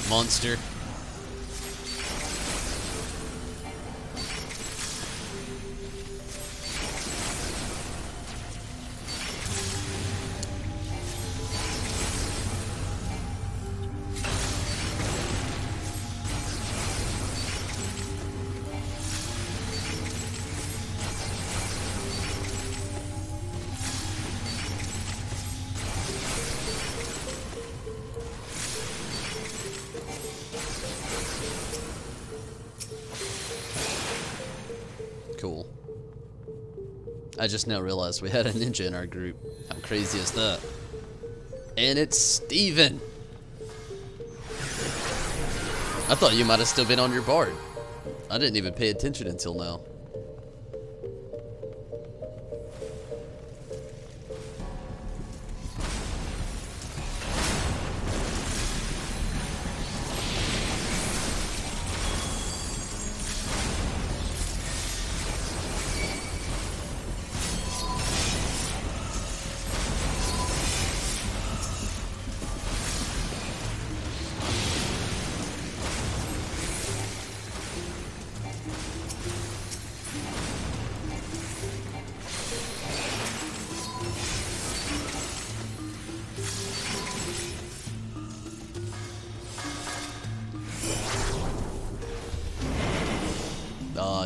monster. Cool. I just now realized we had a ninja in our group. How crazy is that? And it's Steven! I thought you might have still been on your bard. I didn't even pay attention until now.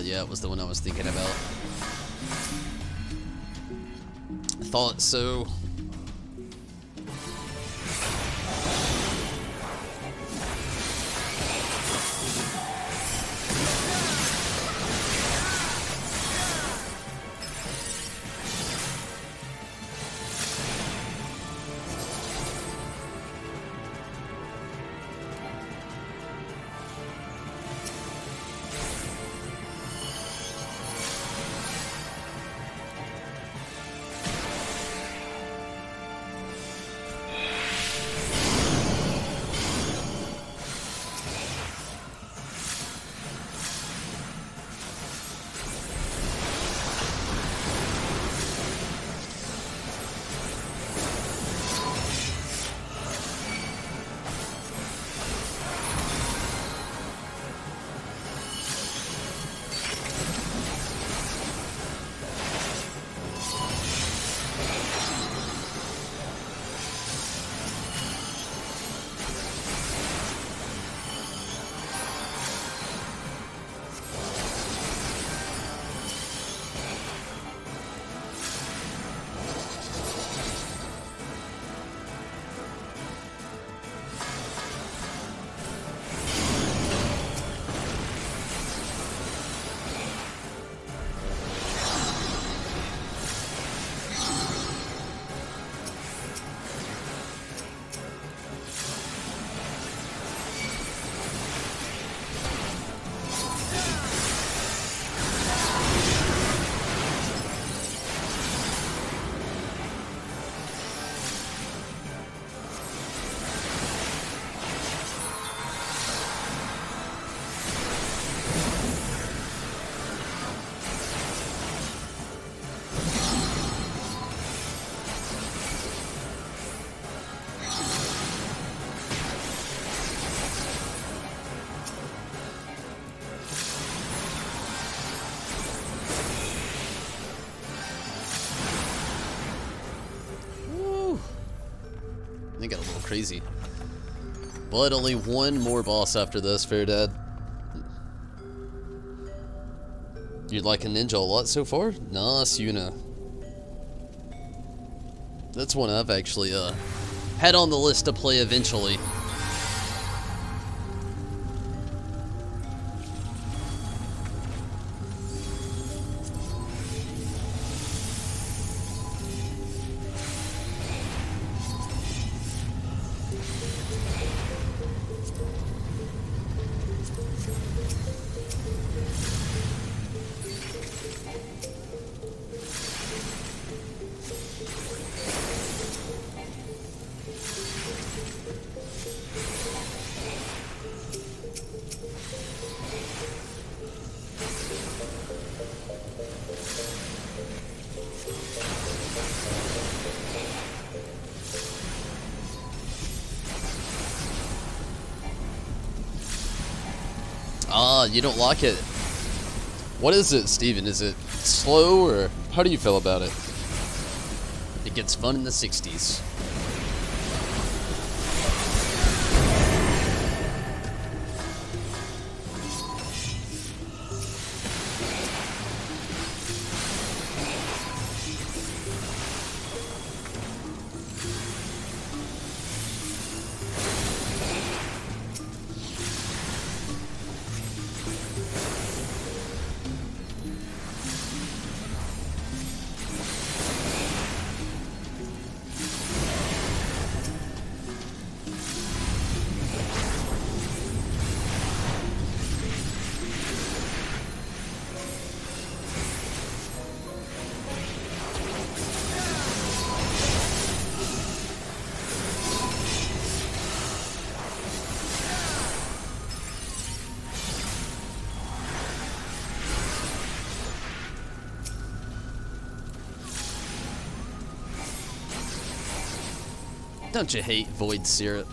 Yeah, it was the one I was thinking about. I thought so. They got a little crazy. But only one more boss after this, Fair Dad. You like a ninja a lot so far? Nice, Yuna. That's one I've actually had on the list to play eventually. You don't like it. What is it, Steven? Is it slow, or how do you feel about it? It gets fun in the 60s. Don't you hate void syrup?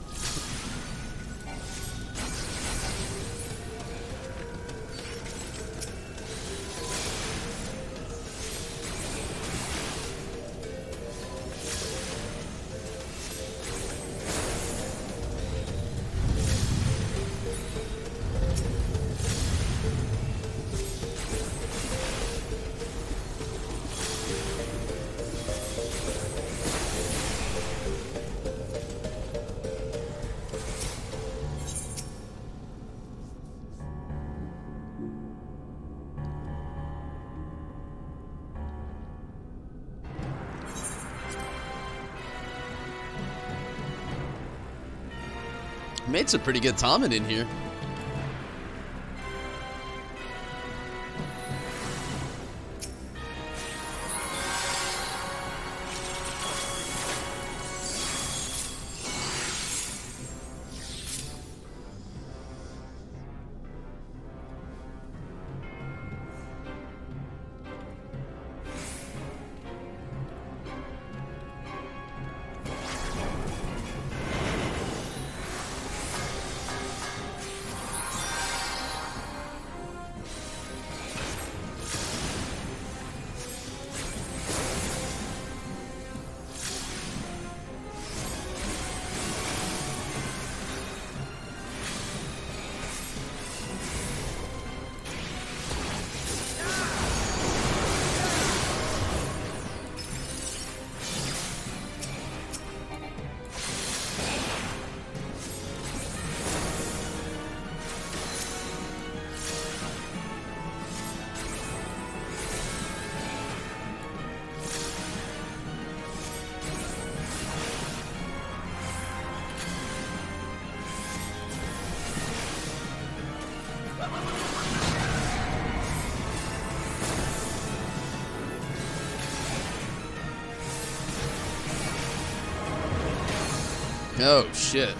Made some pretty good timing in here. Oh, shit.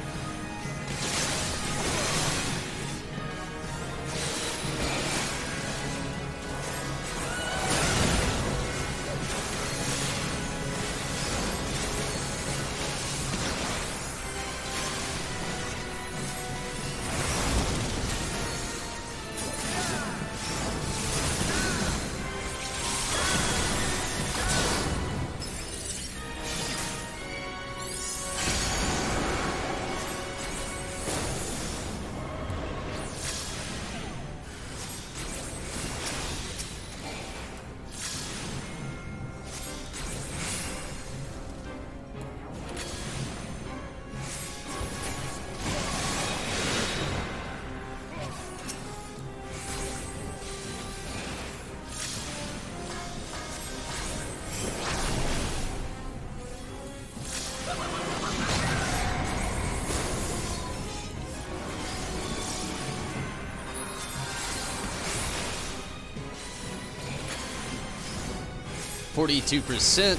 %.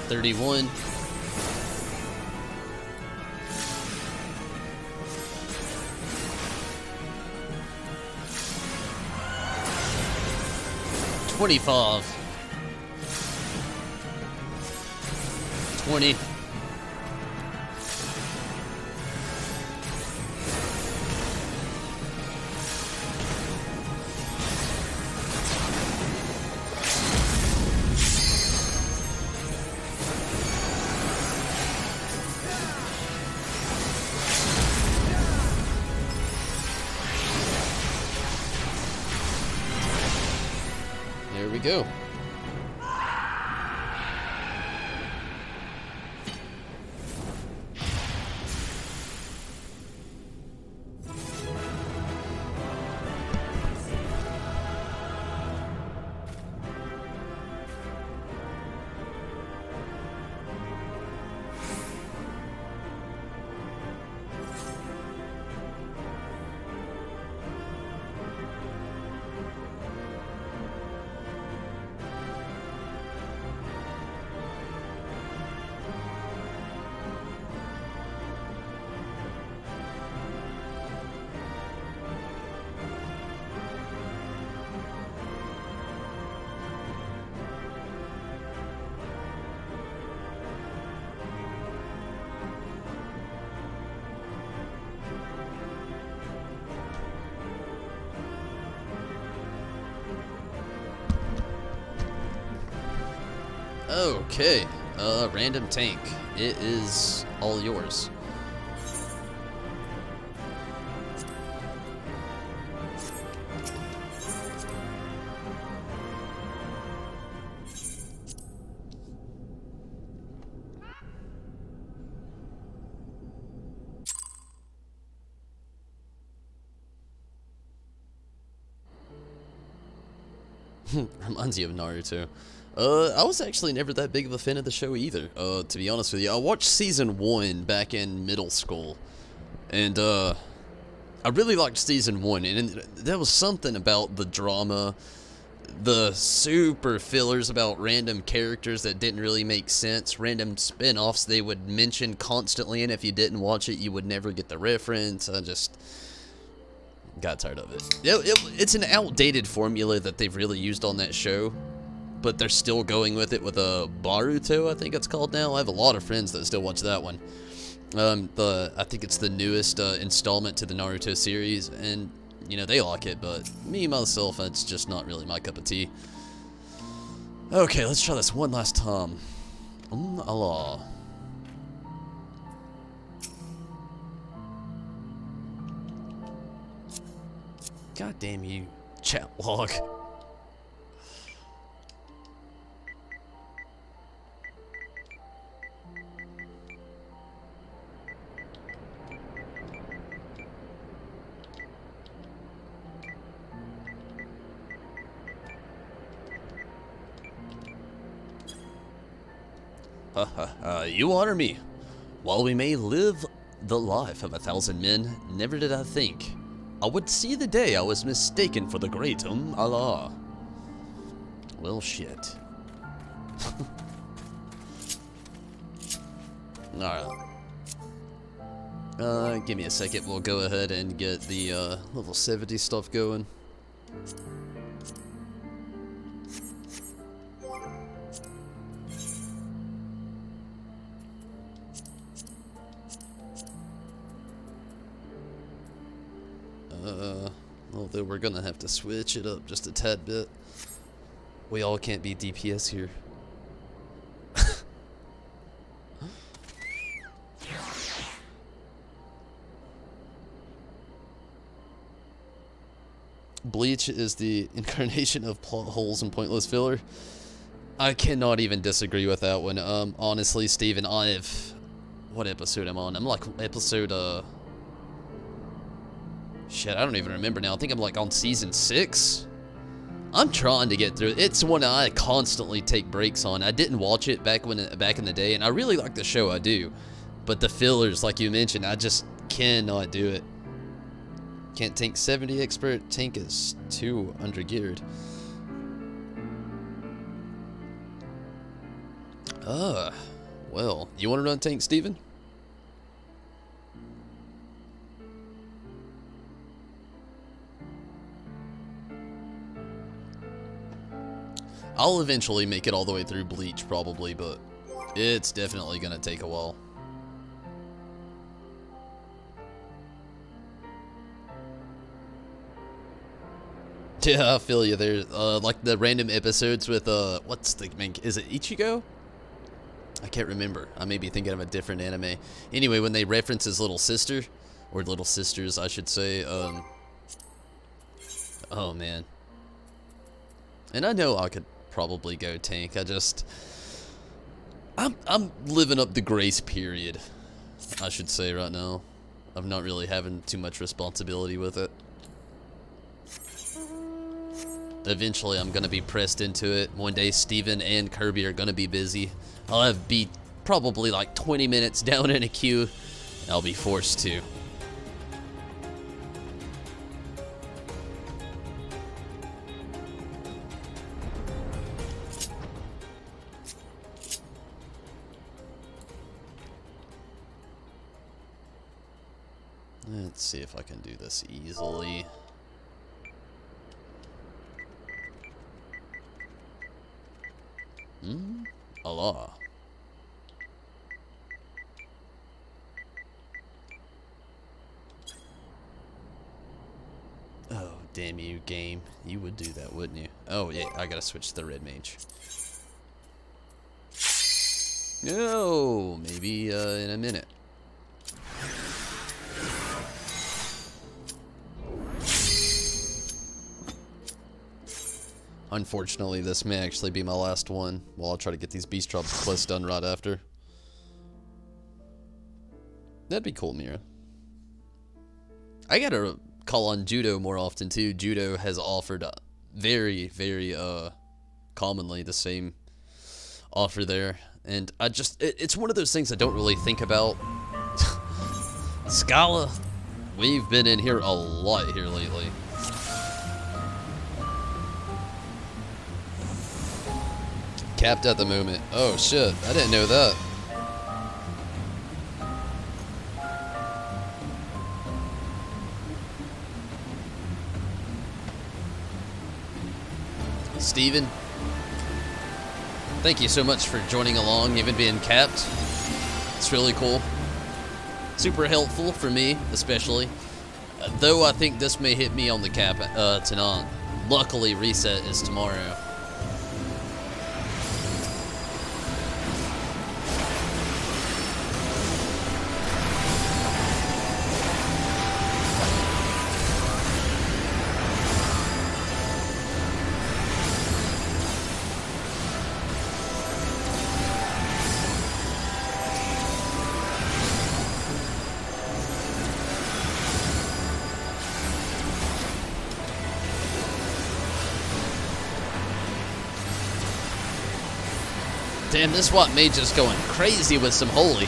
$31. 25. 20. There we go. Okay, random tank. It is all yours. Reminds you of Naruto. I was actually never that big of a fan of the show either, to be honest with you. I watched season 1 back in middle school, and I really liked season 1, and there was something about the drama, the super fillers about random characters that didn't really make sense, random spin-offs they would mention constantly, and if you didn't watch it, you would never get the reference. I just got tired of it. It's an outdated formula that they've really used on that show, but they're still going with it with a Boruto, I think it's called now. I have a lot of friends that still watch that one. I think it's the newest installment to the Naruto series, and you know, they like it, but me myself, it's just not really my cup of tea. Okay, let's try this one last time. Allah. God damn you, chat log. You honor me. While we may live the life of 1,000 men, never did I think I would see the day I was mistaken for the great Allah. Well, shit. Alright. Give me a second. We'll go ahead and get the level 70 stuff going. Although we're gonna have to switch it up just a tad bit. We all can't be DPS here. Bleach is the incarnation of plot holes and pointless filler. I cannot even disagree with that one. Honestly, Steven, what episode I'm on? I'm like episode, shit, I don't even remember now. I think I'm like on season 6. I'm trying to get through it. It's one I constantly take breaks on. I didn't watch it back in the day, and I really like the show, I do. But the fillers, like you mentioned, I just cannot do it. Can't tank 70 expert. Tank is too undergeared. Well, you want to run tank, Steven? I'll eventually make it all the way through Bleach, probably, but it's definitely gonna take a while. Yeah, I feel you there. Like the random episodes with, what's the main, is it Ichigo? I can't remember. I may be thinking of a different anime. Anyway, when they reference his little sister, or little sisters, I should say, oh man. And I know I could probably go tank. I'm living up the grace period, I should say right now. I'm not really having too much responsibility with it. Eventually, I'm gonna be pressed into it. One day, Steven and Kirby are gonna be busy. I'll be probably like 20 minutes down in a queue. I'll be forced to. Let's see if I can do this easily. Allah. Oh, damn you, game. You would do that, wouldn't you? Oh, yeah, I gotta switch to the red mage. No, maybe in a minute. Unfortunately, this may actually be my last one. Well, I'll try to get these beast drop quests done right after. That'd be cool, Mira. I gotta call on Judo more often, too. Judo has offered very, very commonly the same offer there. And I just, it's one of those things I don't really think about. Scala, we've been in here a lot here lately. Capped at the moment. Oh shit, I didn't know that. Steven, thank you so much for joining along, even being capped. It's really cool. Super helpful for me, especially. Though I think this may hit me on the cap tonight. Luckily, reset is tomorrow. Damn, this Watt Mage is going crazy with some holy.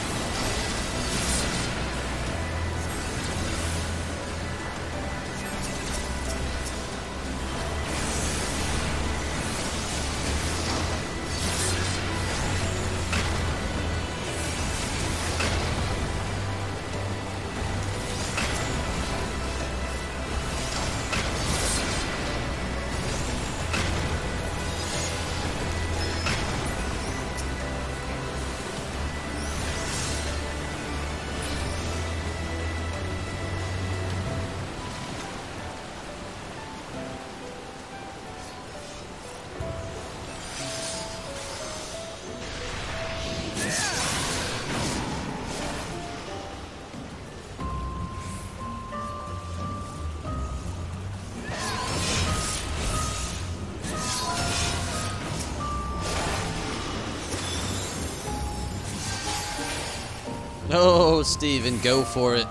Oh, Steven, go for it.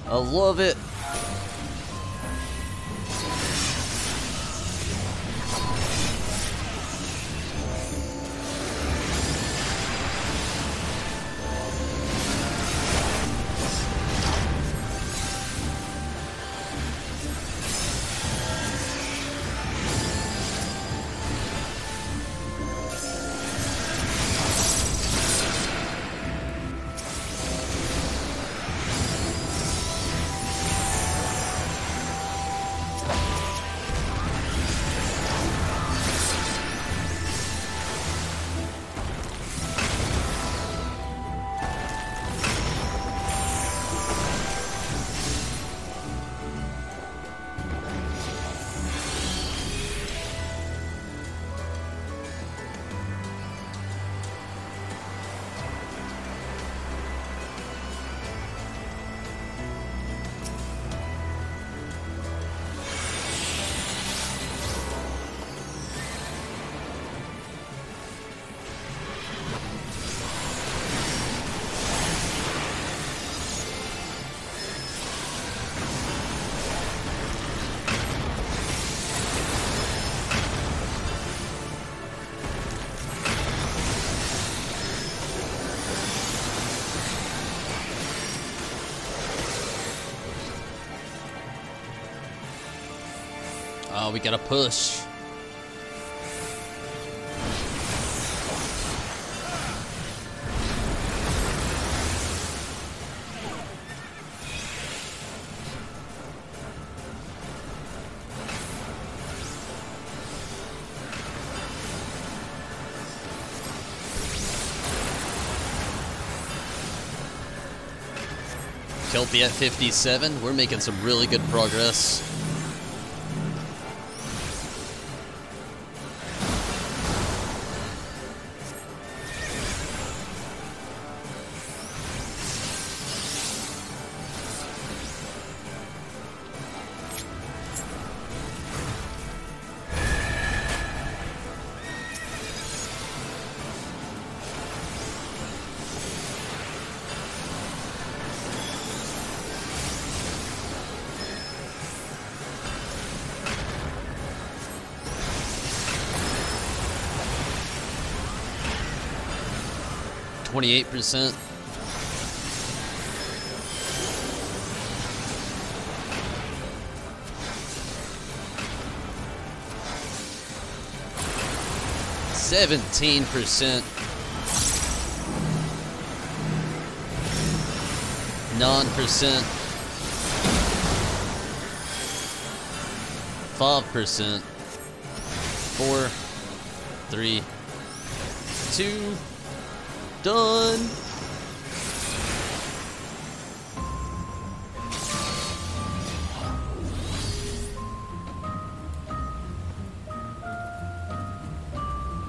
I love it. Oh, we gotta push. Kelpie at 57. We're making some really good progress. %. %. 9%. 5%. 4, 3, 2. Done.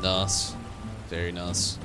Nice. Very nice.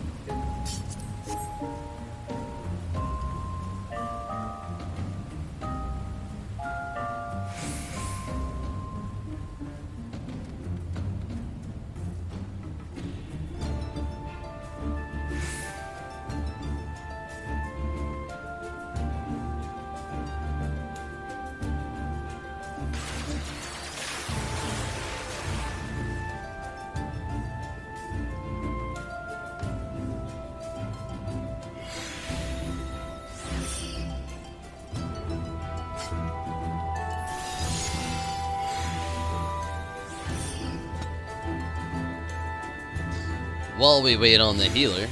While we wait on the healer.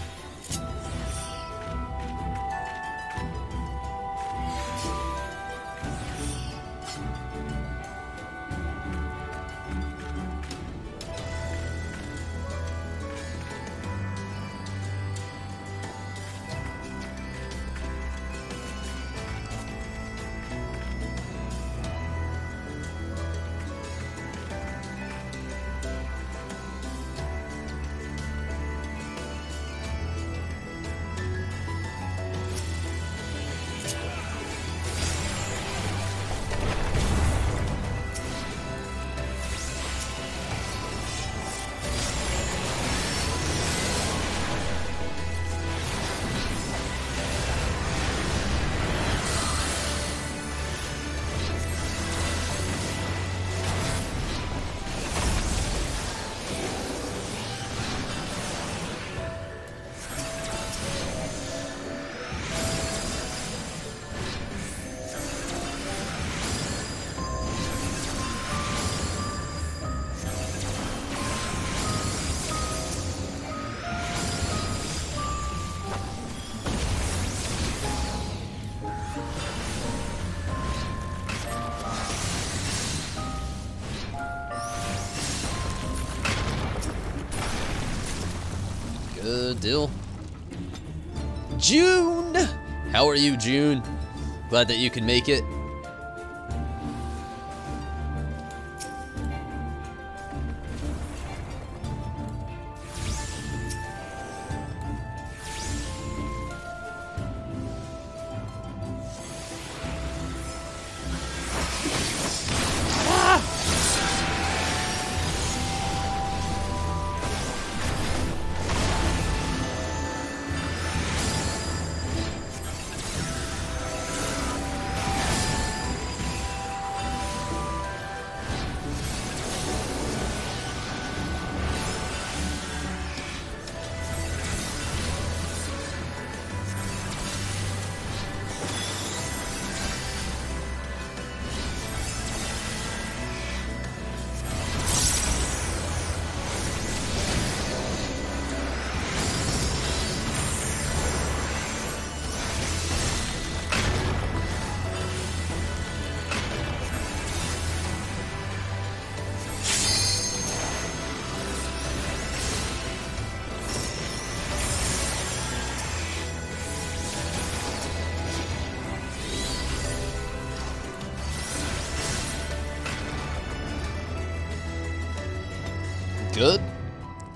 Good deal. June! How are you, June? Glad that you can make it. Good.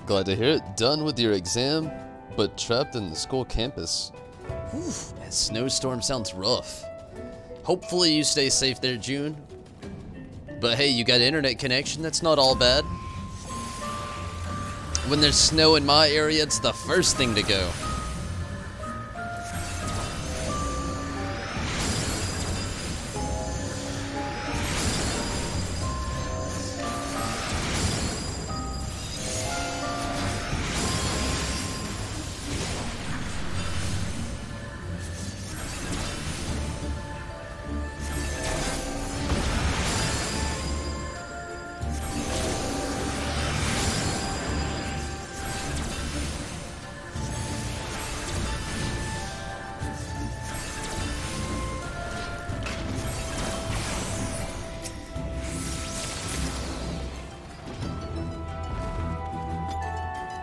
Glad to hear it. Done with your exam, but trapped in the school campus. Whew, that snowstorm sounds rough. Hopefully you stay safe there, June. But hey, you got internet connection, that's not all bad. When there's snow in my area, it's the first thing to go.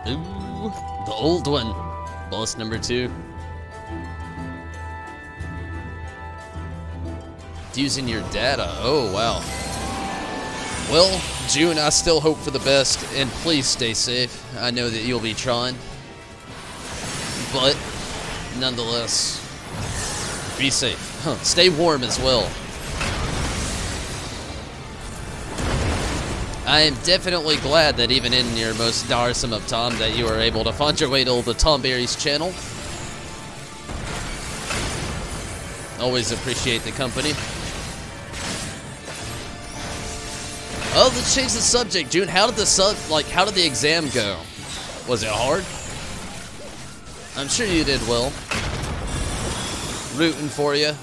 Ooh, the old one. Boss number 2. Using your data. Oh, wow. Well, June, I still hope for the best, and please stay safe. I know that you'll be trying. But, nonetheless, be safe. Huh. Stay warm as well. I am definitely glad that even in your most tiresome of time that you were able to find your way to the Tom Berry's channel. Always appreciate the company. Oh, let's change the subject, June. How did the exam go? Was it hard? I'm sure you did well. Rooting for you.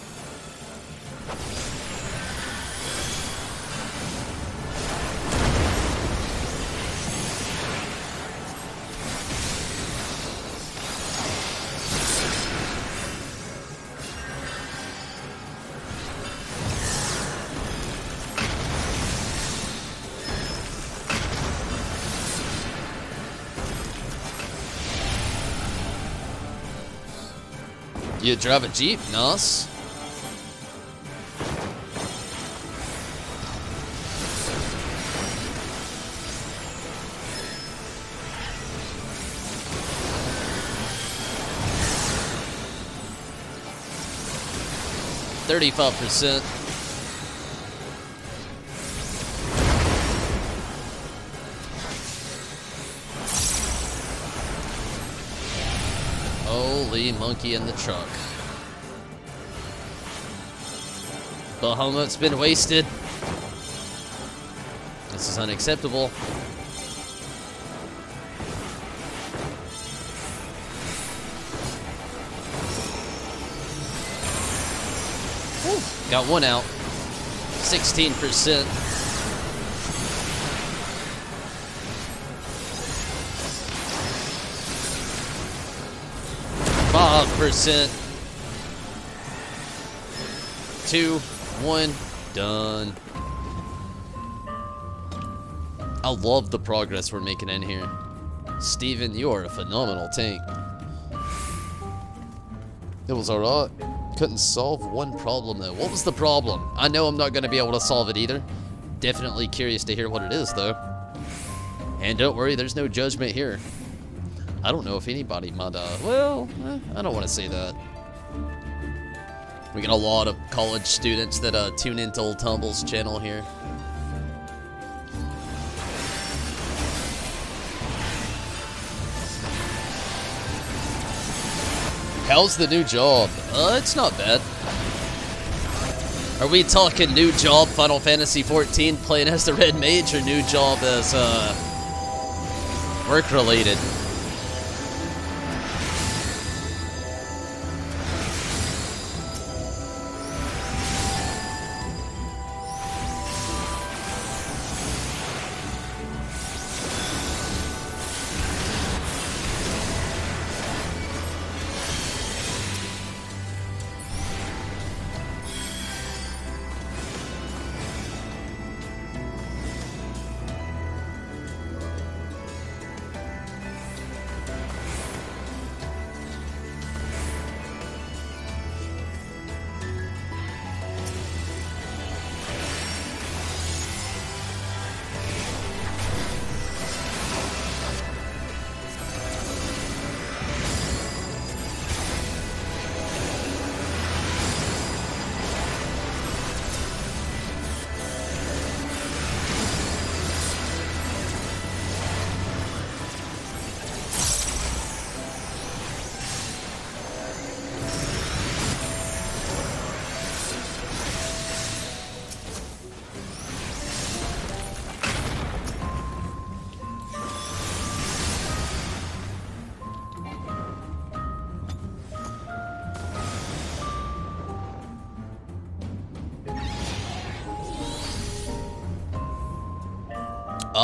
You drive a Jeep? Nice. %. Holy monkey in the truck. Bahamut's been wasted. This is unacceptable. Whew, got one out. 16%. %. 2, 1, done. I love the progress we're making in here. Steven, you are a phenomenal tank. It was alright. Couldn't solve one problem though. What was the problem? I know I'm not going to be able to solve it either. Definitely curious to hear what it is though. And don't worry, there's no judgment here. I don't know if anybody might, well, I don't want to say that. We got a lot of college students that tune into Old Tumble's channel here. How's the new job? It's not bad. Are we talking new job Final Fantasy XIV playing as the Red Mage, or new job as work related?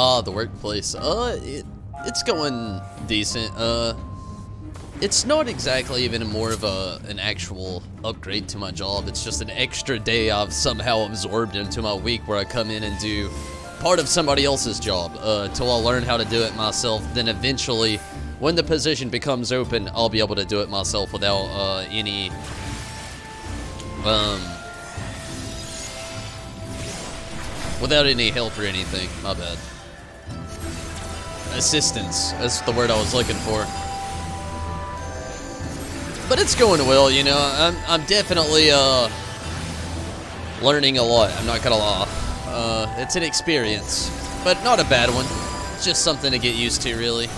Ah, the workplace. It's going decent. It's not exactly even more of an actual upgrade to my job. It's just an extra day I've somehow absorbed into my week where I come in and do part of somebody else's job till I learn how to do it myself. Then eventually, when the position becomes open, I'll be able to do it myself without any help or anything. My bad. Assistance. That's the word I was looking for. But it's going well, you know. I'm definitely learning a lot. I'm not gonna lie. It's an experience, but not a bad one. It's just something to get used to, really.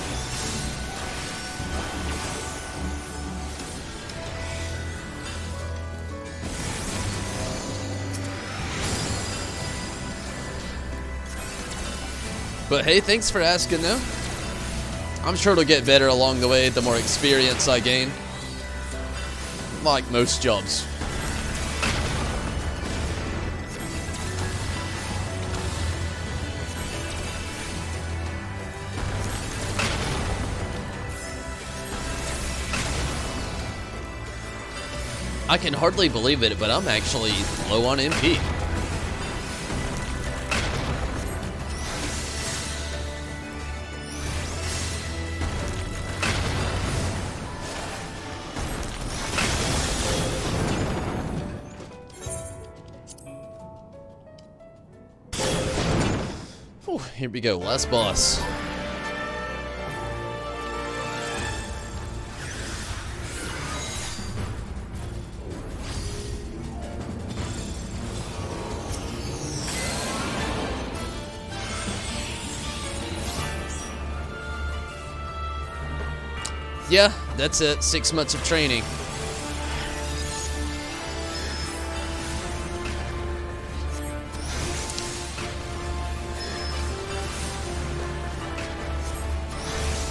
But hey, thanks for asking, though. I'm sure it'll get better along the way the more experience I gain. Like most jobs. I can hardly believe it, but I'm actually low on MP. Here we go, last boss. Yeah, that's it. 6 months of training.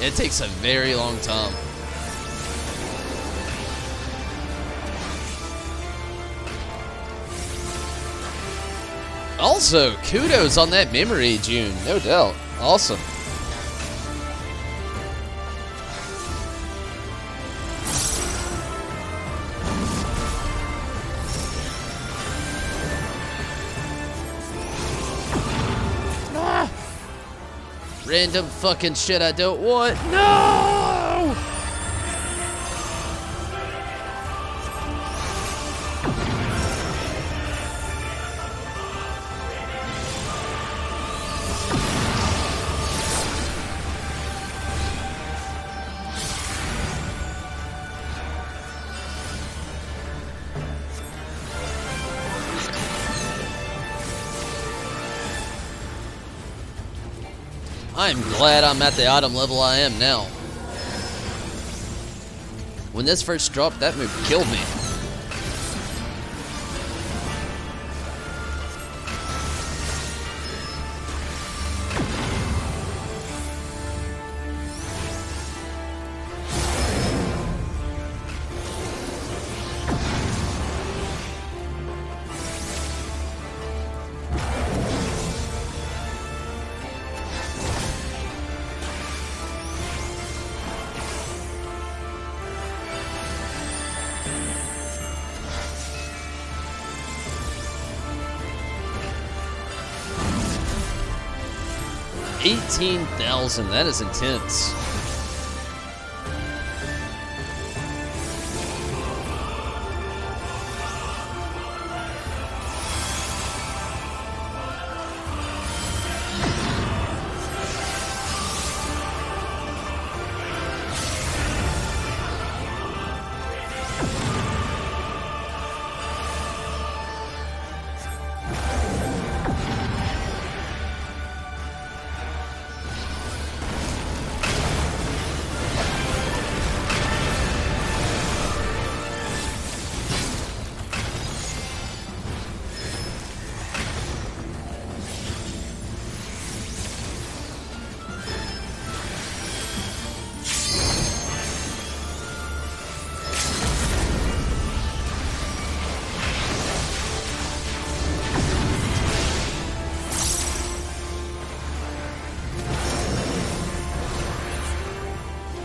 It takes a very long time. Also, kudos on that memory, June. No doubt. Awesome. Random fucking shit I don't want. No! I'm glad I'm at the item level I am now. When this first dropped, that move killed me. $18,000, that is intense.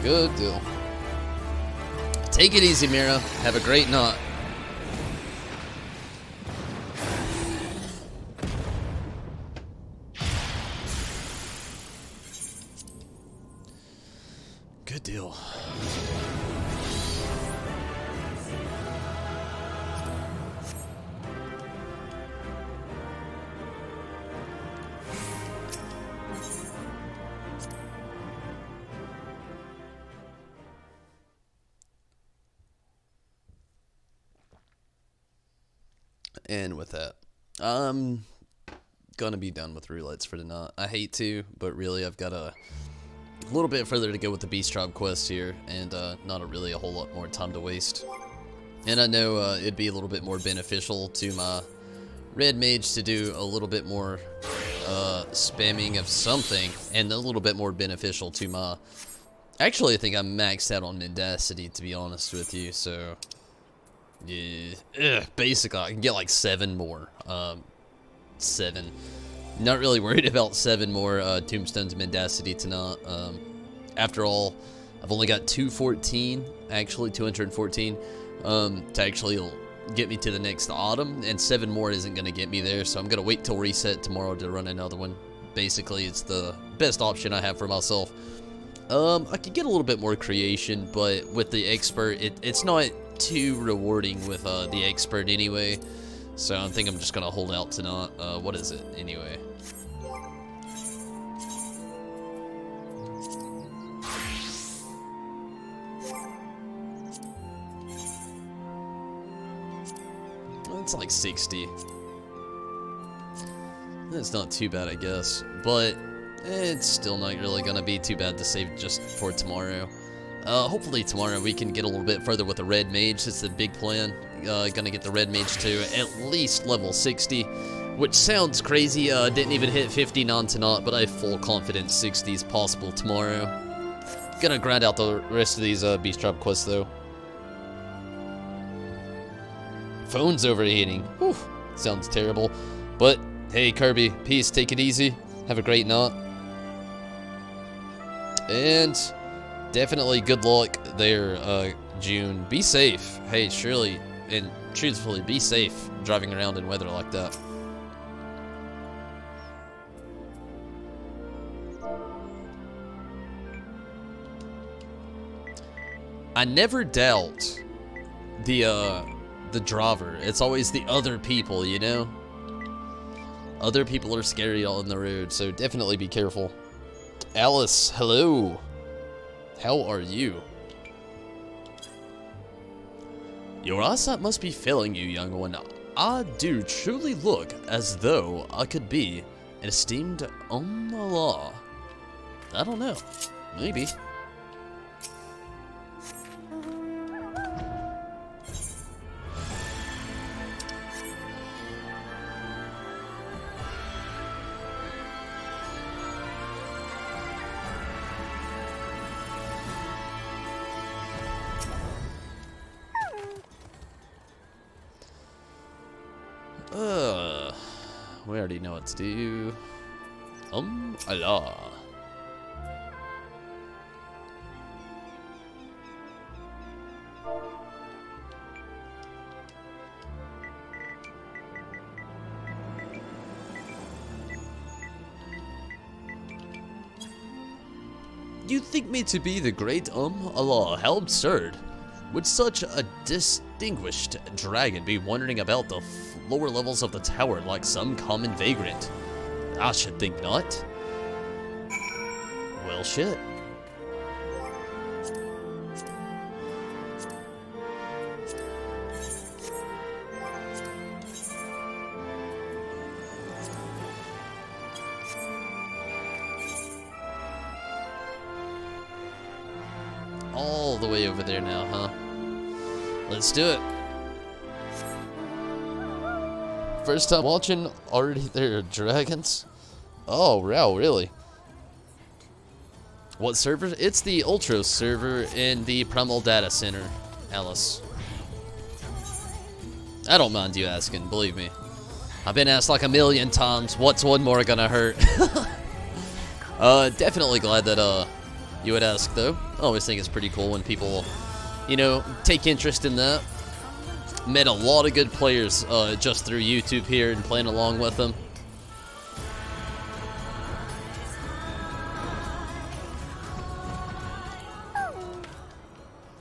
Good deal. Take it easy, Mira. Have a great night. Good deal. And with that, I'm gonna be done with roulettes for tonight. I hate to, but really I've got a little bit further to go with the Beast Tribe quest here, and not really a whole lot more time to waste. And I know it'd be a little bit more beneficial to my red mage to do a little bit more spamming of something, and a little bit more beneficial to my... Actually, I think I'm maxed out on mendacity, to be honest with you, so... Yeah, basically, I can get like 7 more. 7. Not really worried about 7 more tombstones of mendacity tonight. After all, I've only got 214, actually 214, to actually get me to the next autumn, and 7 more isn't going to get me there, so I'm going to wait till reset tomorrow to run another one. Basically, it's the best option I have for myself. I could get a little bit more creation, but with the expert, it's not too rewarding with the expert anyway, so I think I'm just gonna hold out tonight. What is it anyway? It's like 60. It's not too bad, I guess, but it's still not really gonna be too bad to save just for tomorrow. Hopefully tomorrow we can get a little bit further with the red mage. That's the big plan. Gonna get the red mage to at least level 60, which sounds crazy. Didn't even hit 59 tonight, but I have full confidence 60 is possible tomorrow. Gonna grind out the rest of these Beast Tribe quests though. Phone's overheating. Whew, sounds terrible. But hey, Kirby, peace. Take it easy. Have a great night. And definitely good luck there, June. Be safe. Hey, surely and truthfully, be safe driving around in weather like that. I never doubt the driver. It's always the other people, you know? Other people are scary on the road, so definitely be careful. Alice, hello. How are you? Your eyesight must be failing you, young one. I do truly look as though I could be an esteemed homme de law. I don't know. Maybe. We already know what to do. Allah. You think me to be the great Allah? How absurd. Would such a distinguished dragon be wandering about the lower levels of the tower like some common vagrant? I should think not. Well, shit. All the way over there now, huh? Let's do it. First time watching, already there are dragons? Oh, wow, really? What server? It's the Ultra server in the Primal Data Center, Alice. I don't mind you asking, believe me. I've been asked like a million times, what's one more gonna hurt? Definitely glad that, you would ask, though. I always think it's pretty cool when people, you know, take interest in that. Met a lot of good players just through YouTube here and playing along with them.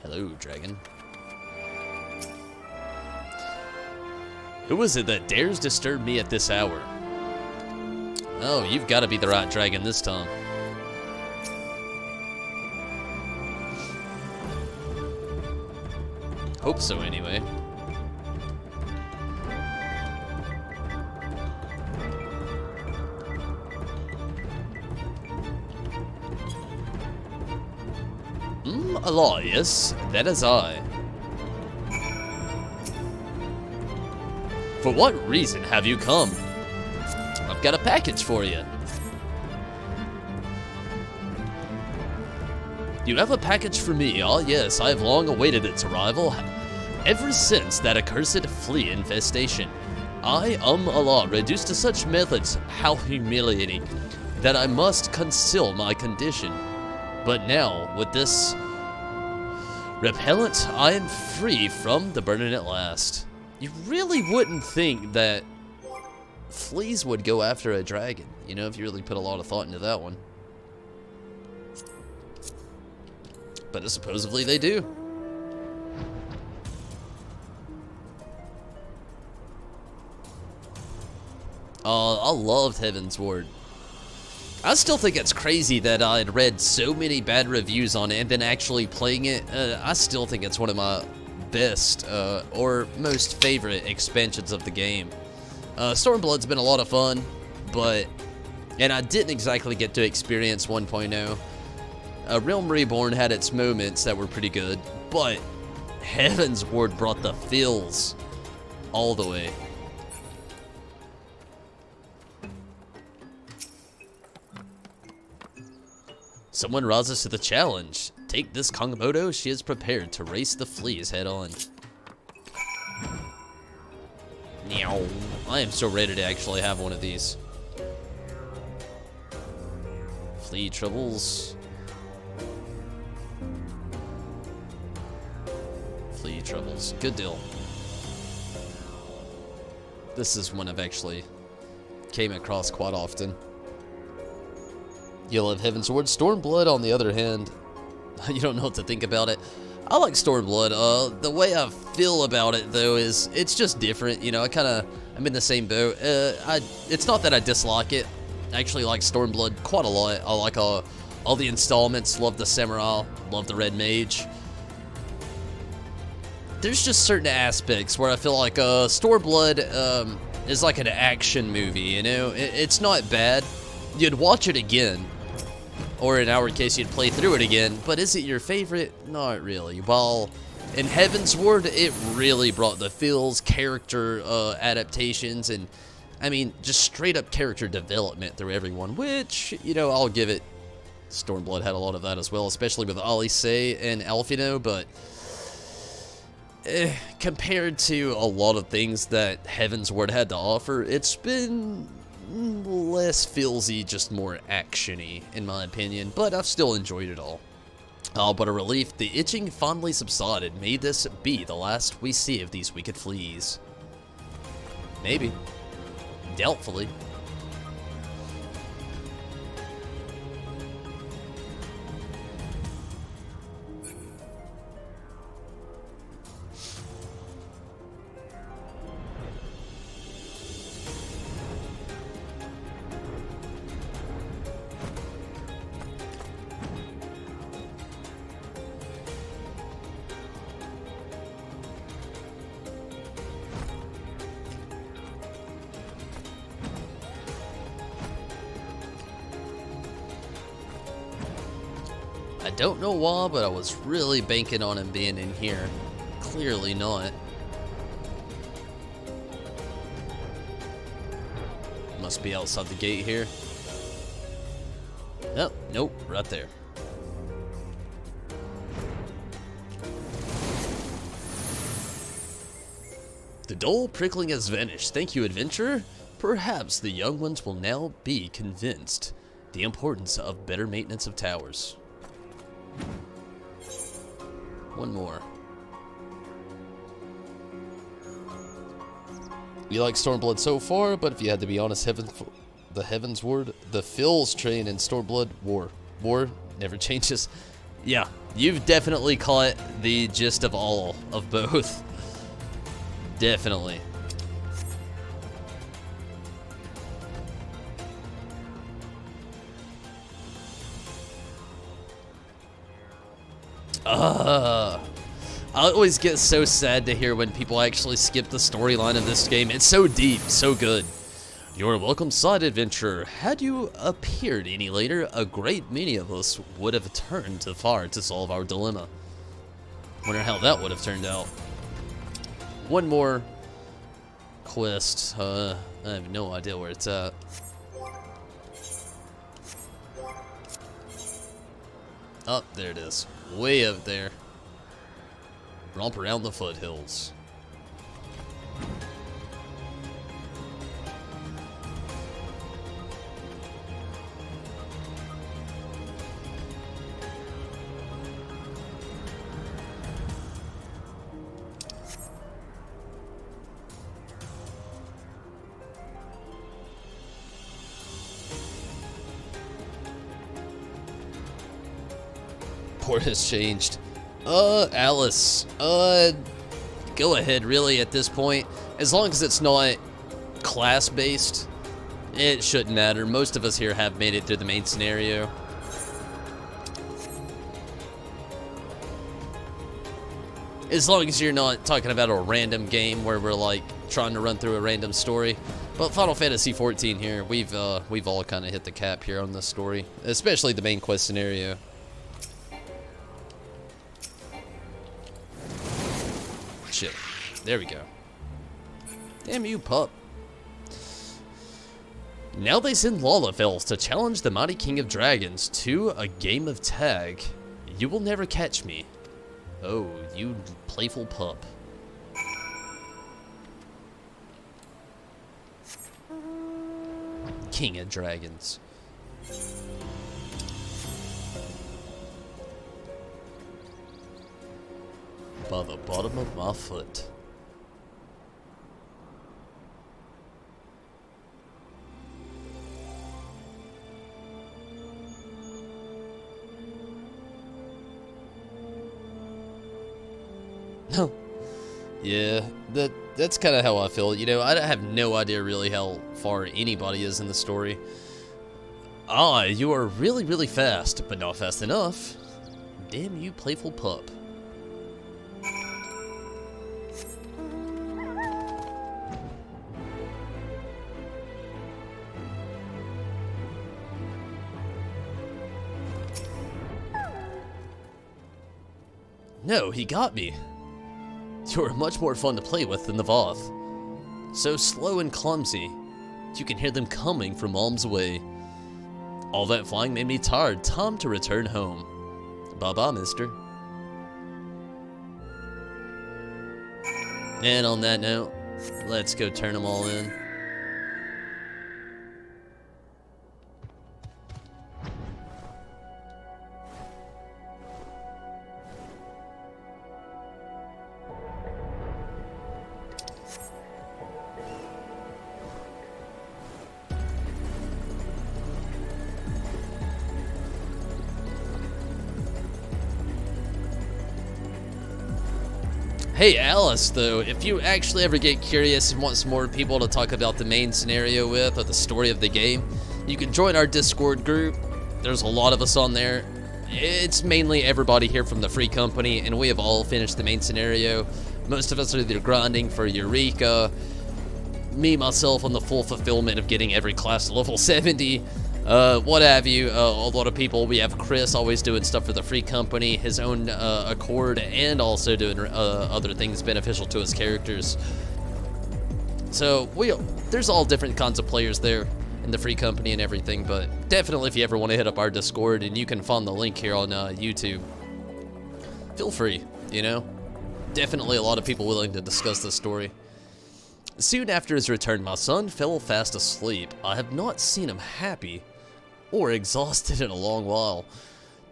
Hello, dragon. Who is it that dares disturb me at this hour? Oh, you've got to be the right dragon this time. Hope so, anyway. Elias, that is I. For what reason have you come? I've got a package for you. You have a package for me? Ah, yes, I have long awaited its arrival. Ever since that accursed flea infestation, I, Allah, reduced to such methods, how humiliating, that I must conceal my condition. But now, with this repellent, I am free from the burden at last. You really wouldn't think that fleas would go after a dragon, you know, if you really put a lot of thought into that one. But supposedly they do. I loved Heaven's Ward. I still think it's crazy that I had read so many bad reviews on it and then actually playing it. I still think it's one of my best or most favorite expansions of the game. Stormblood's been a lot of fun, and I didn't exactly get to experience 1.0. Realm Reborn had its moments that were pretty good, but Heaven's Ward brought the feels all the way. Someone rises to the challenge. Take this Kongmodo, she is prepared to race the fleas head on. Meow. I am so ready to actually have one of these. Flea troubles. Flea troubles. Good deal. This is one I've actually came across quite often. You love Heaven's Ward. Stormblood, on the other hand, you don't know what to think about it. I like Stormblood. The way I feel about it, though, is it's just different. You know, I'm in the same boat. It's not that I dislike it. I actually like Stormblood quite a lot. I like all the installments. Love the Samurai. Love the Red Mage. There's just certain aspects where I feel like Stormblood is like an action movie. You know, it's not bad. You'd watch it again. Or in our case, you'd play through it again, but is it your favorite? Not really. While in Heaven's Ward, it really brought the feels, character adaptations, and, I mean, just straight up character development through everyone, which, you know, I'll give it. Stormblood had a lot of that as well, especially with Alice and Alfino, but compared to a lot of things that Heaven's Ward had to offer, it's been less feelsy, just more actiony, in my opinion, but I've still enjoyed it all. Oh, but a relief, the itching finally subsided. May this be the last we see of these wicked fleas. Maybe. Doubtfully. I don't know why, but I was really banking on him being in here. Clearly not. Must be outside the gate here. Nope, nope, right there. The dull prickling has vanished. Thank you, adventurer. Perhaps the young ones will now be convinced the importance of better maintenance of towers. One more. You like Stormblood so far, but if you had to be honest, the Heavensward, the Phil's train, and Stormblood, war. War never changes. Yeah, you've definitely caught the gist of all of both. Definitely. I always get so sad to hear when people actually skip the storyline of this game. It's so deep, so good. You're welcome, side adventurer. Had you appeared any later, a great many of us would have turned to fire to solve our dilemma. Wonder how that would have turned out. One more quest. I have no idea where it's at. Oh, there it is. Way up there. Romp around the foothills. Port has changed. Alice. Go ahead, really, at this point. As long as it's not class-based, it shouldn't matter. Most of us here have made it through the main scenario. As long as you're not talking about a random game where we're, like, trying to run through a random story. But Final Fantasy XIV here, we've all kind of hit the cap here on this story. Especially the main quest scenario. Shit. There we go. Damn you, pup. Now they send Lvl58 to challenge the mighty King of Dragons to a game of tag. You will never catch me. Oh, you playful pup. King of Dragons. By the bottom of my foot. Yeah, that's kind of how I feel. You know, I have no idea really how far anybody is in the story. Ah, you are really, really fast, but not fast enough. Damn you, playful pup. No, he got me. You're much more fun to play with than the Voth. So slow and clumsy, you can hear them coming from miles away. All that flying made me tired. Time to return home. Bye-bye, mister. And on that note, let's go turn them all in. Hey Alice, though, if you actually ever get curious and want some more people to talk about the main scenario with or the story of the game, you can join our Discord group. There's a lot of us on there. It's mainly everybody here from the free company, and we have all finished the main scenario. Most of us are either grinding for Eureka, me, myself, on the full fulfillment of getting every class to level 70, what have you. A lot of people, we have Chris always doing stuff for the free company, his own accord, and also doing other things beneficial to his characters. So there's all different kinds of players there in the free company and everything, but definitely if you ever want to hit up our Discord, and you can find the link here on YouTube, feel free, you know? Definitely a lot of people willing to discuss this story. Soon after his return, my son fell fast asleep. I have not seen him happy or exhausted in a long while.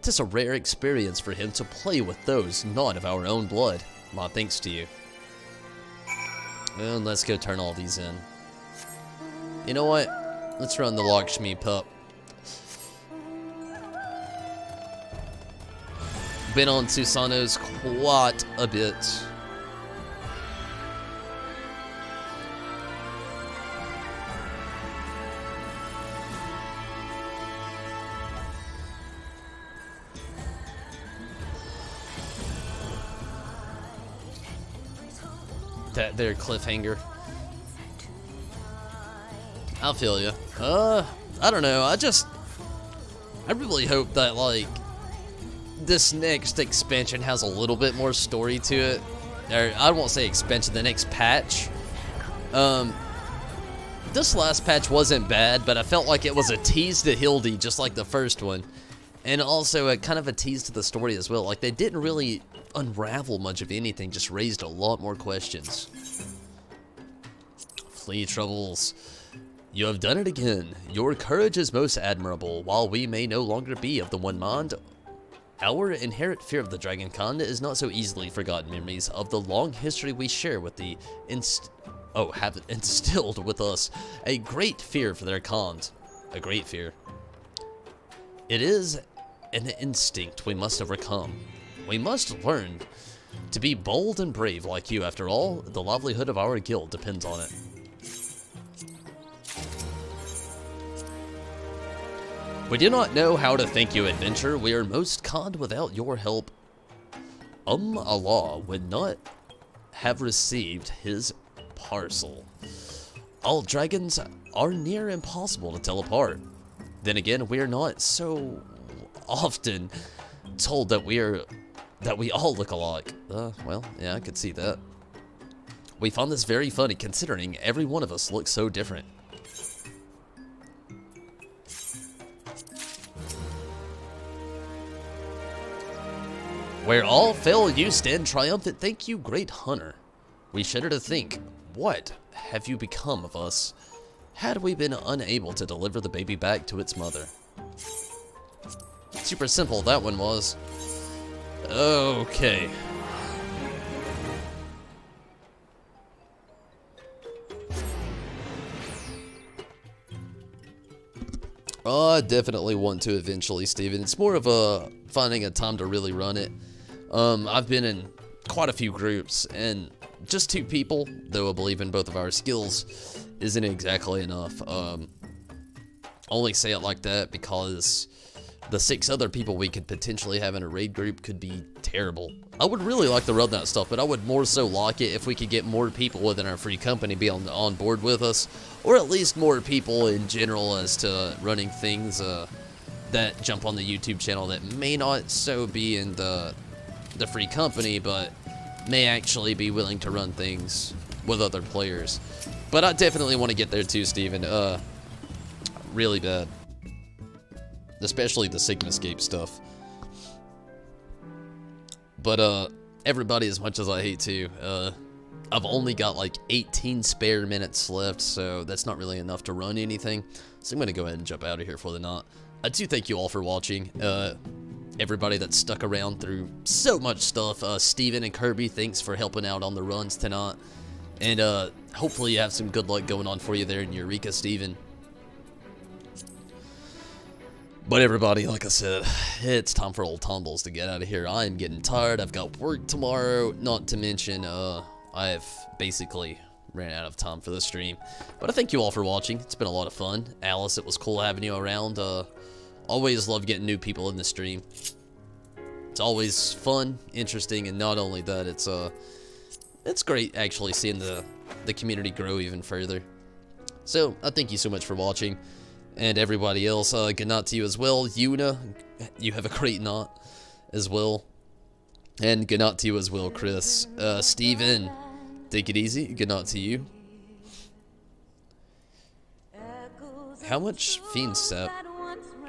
'Tis a rare experience for him to play with those not of our own blood. My thanks to you. And let's go turn all these in. You know what? Let's run the Lakshmi pup. Been on Susanos quite a bit. That there cliffhanger. I feel you. I don't know. I really hope that, like, this next expansion has a little bit more story to it. Or, I won't say expansion, the next patch. This last patch wasn't bad, but I felt like it was a tease to Hildy, just like the first one. And also a kind of a tease to the story as well. Like, they didn't really unravel much of anything, just raised a lot more questions. Flee troubles. You have done it again. Your courage is most admirable. While we may no longer be of the one mind, our inherent fear of the Dragon Khan is not so easily forgotten memories of the long history we share with the have instilled with us a great fear for their Khans. A great fear. It is an instinct we must overcome. We must learn to be bold and brave like you. After all, the livelihood of our guild depends on it. We do not know how to thank you, adventure. We are most conned without your help. Allah would not have received his parcel. All dragons are near impossible to tell apart. Then again, we are not so often told that we all look alike. Well, yeah, I could see that. We found this very funny considering every one of us looks so different. Where all fail, you stand triumphant. Thank you, great hunter. We shudder to think, what have you become of us had we been unable to deliver the baby back to its mother? Super simple that one was. Okay. I definitely want to eventually, Steven. It's more of a finding a time to really run it. I've been in quite a few groups, and just 2 people, though I believe in both of our skills, isn't exactly enough. Only say it like that because the 6 other people we could potentially have in a raid group could be terrible. I would really like to run that stuff, but I would more so like it if we could get more people within our free company be on board with us, or at least more people in general as to running things that jump on the YouTube channel that may not so be in the free company, but may actually be willing to run things with other players. But I definitely want to get there too, Steven. Really bad. Especially the Sigmascape stuff. But, everybody, as much as I hate to, I've only got like 18 spare minutes left, so that's not really enough to run anything. So I'm going to go ahead and jump out of here for the night. I do thank you all for watching. Everybody that stuck around through so much stuff. Steven and Kirby, thanks for helping out on the runs tonight. And hopefully you have some good luck going on for you there in Eureka, Steven. But everybody, like I said, it's time for old Tumbles to get out of here. I am getting tired. I've got work tomorrow. Not to mention, I've basically ran out of time for the stream. But I thank you all for watching. It's been a lot of fun. Alice, it was cool having you around. Always love getting new people in the stream. It's always fun, interesting, and not only that, it's great actually seeing the community grow even further. So, I thank you so much for watching. And everybody else, good night to you as well. Yuna, you have a great night as well. And good night to you as well, Chris. Steven, take it easy. Good night to you. How much Fiend Step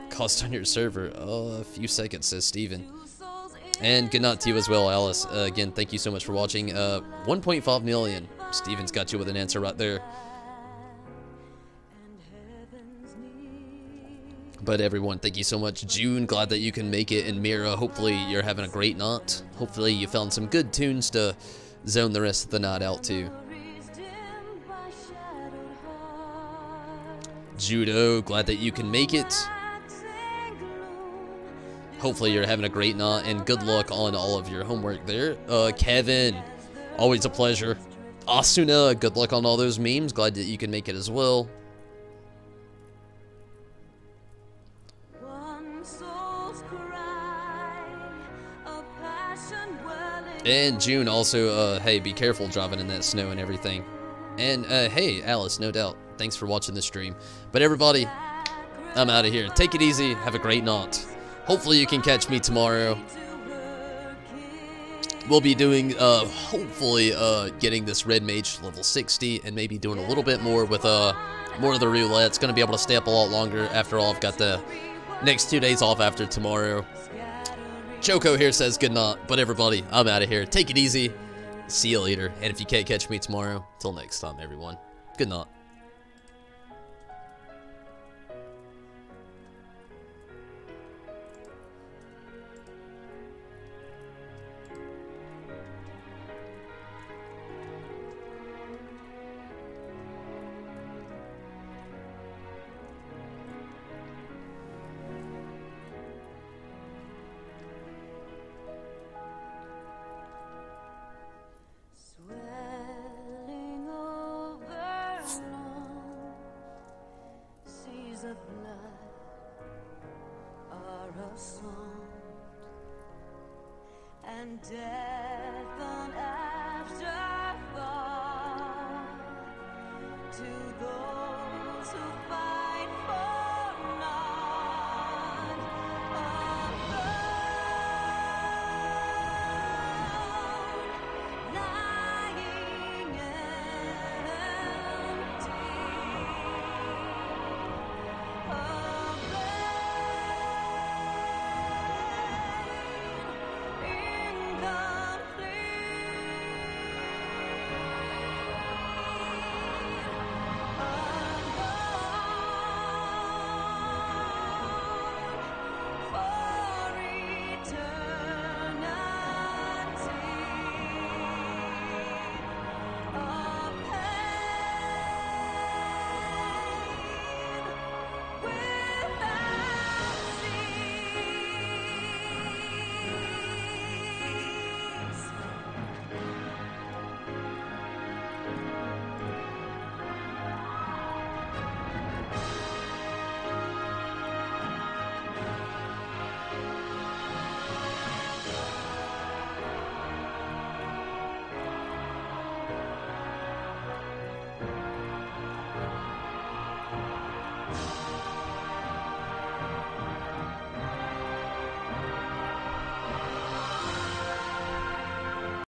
cost on your server? A few seconds, says Steven. And good night to you as well, Alice. Again, thank you so much for watching. 1.5 million. Steven's got you with an answer right there. But everyone, thank you so much. June, glad that you can make it. And Mira, hopefully you're having a great night. Hopefully you found some good tunes to zone the rest of the night out to. Judo, glad that you can make it. Hopefully you're having a great night, and good luck on all of your homework there. Kevin, always a pleasure. Asuna, good luck on all those memes. Glad that you can make it as well. And June also, hey, be careful driving in that snow and everything. And, hey, Alice, no doubt. Thanks for watching the stream. But everybody, I'm out of here. Take it easy. Have a great night. Hopefully you can catch me tomorrow. We'll be doing, hopefully, getting this Red Mage level 60 and maybe doing a little bit more with, more of the roulette. It's going to be able to stay up a lot longer. After all, I've got the next 2 days off after tomorrow. Choco here says good night. But everybody, I'm out of here. Take it easy. See you later. And if you can't catch me tomorrow, till next time, everyone. Good night. And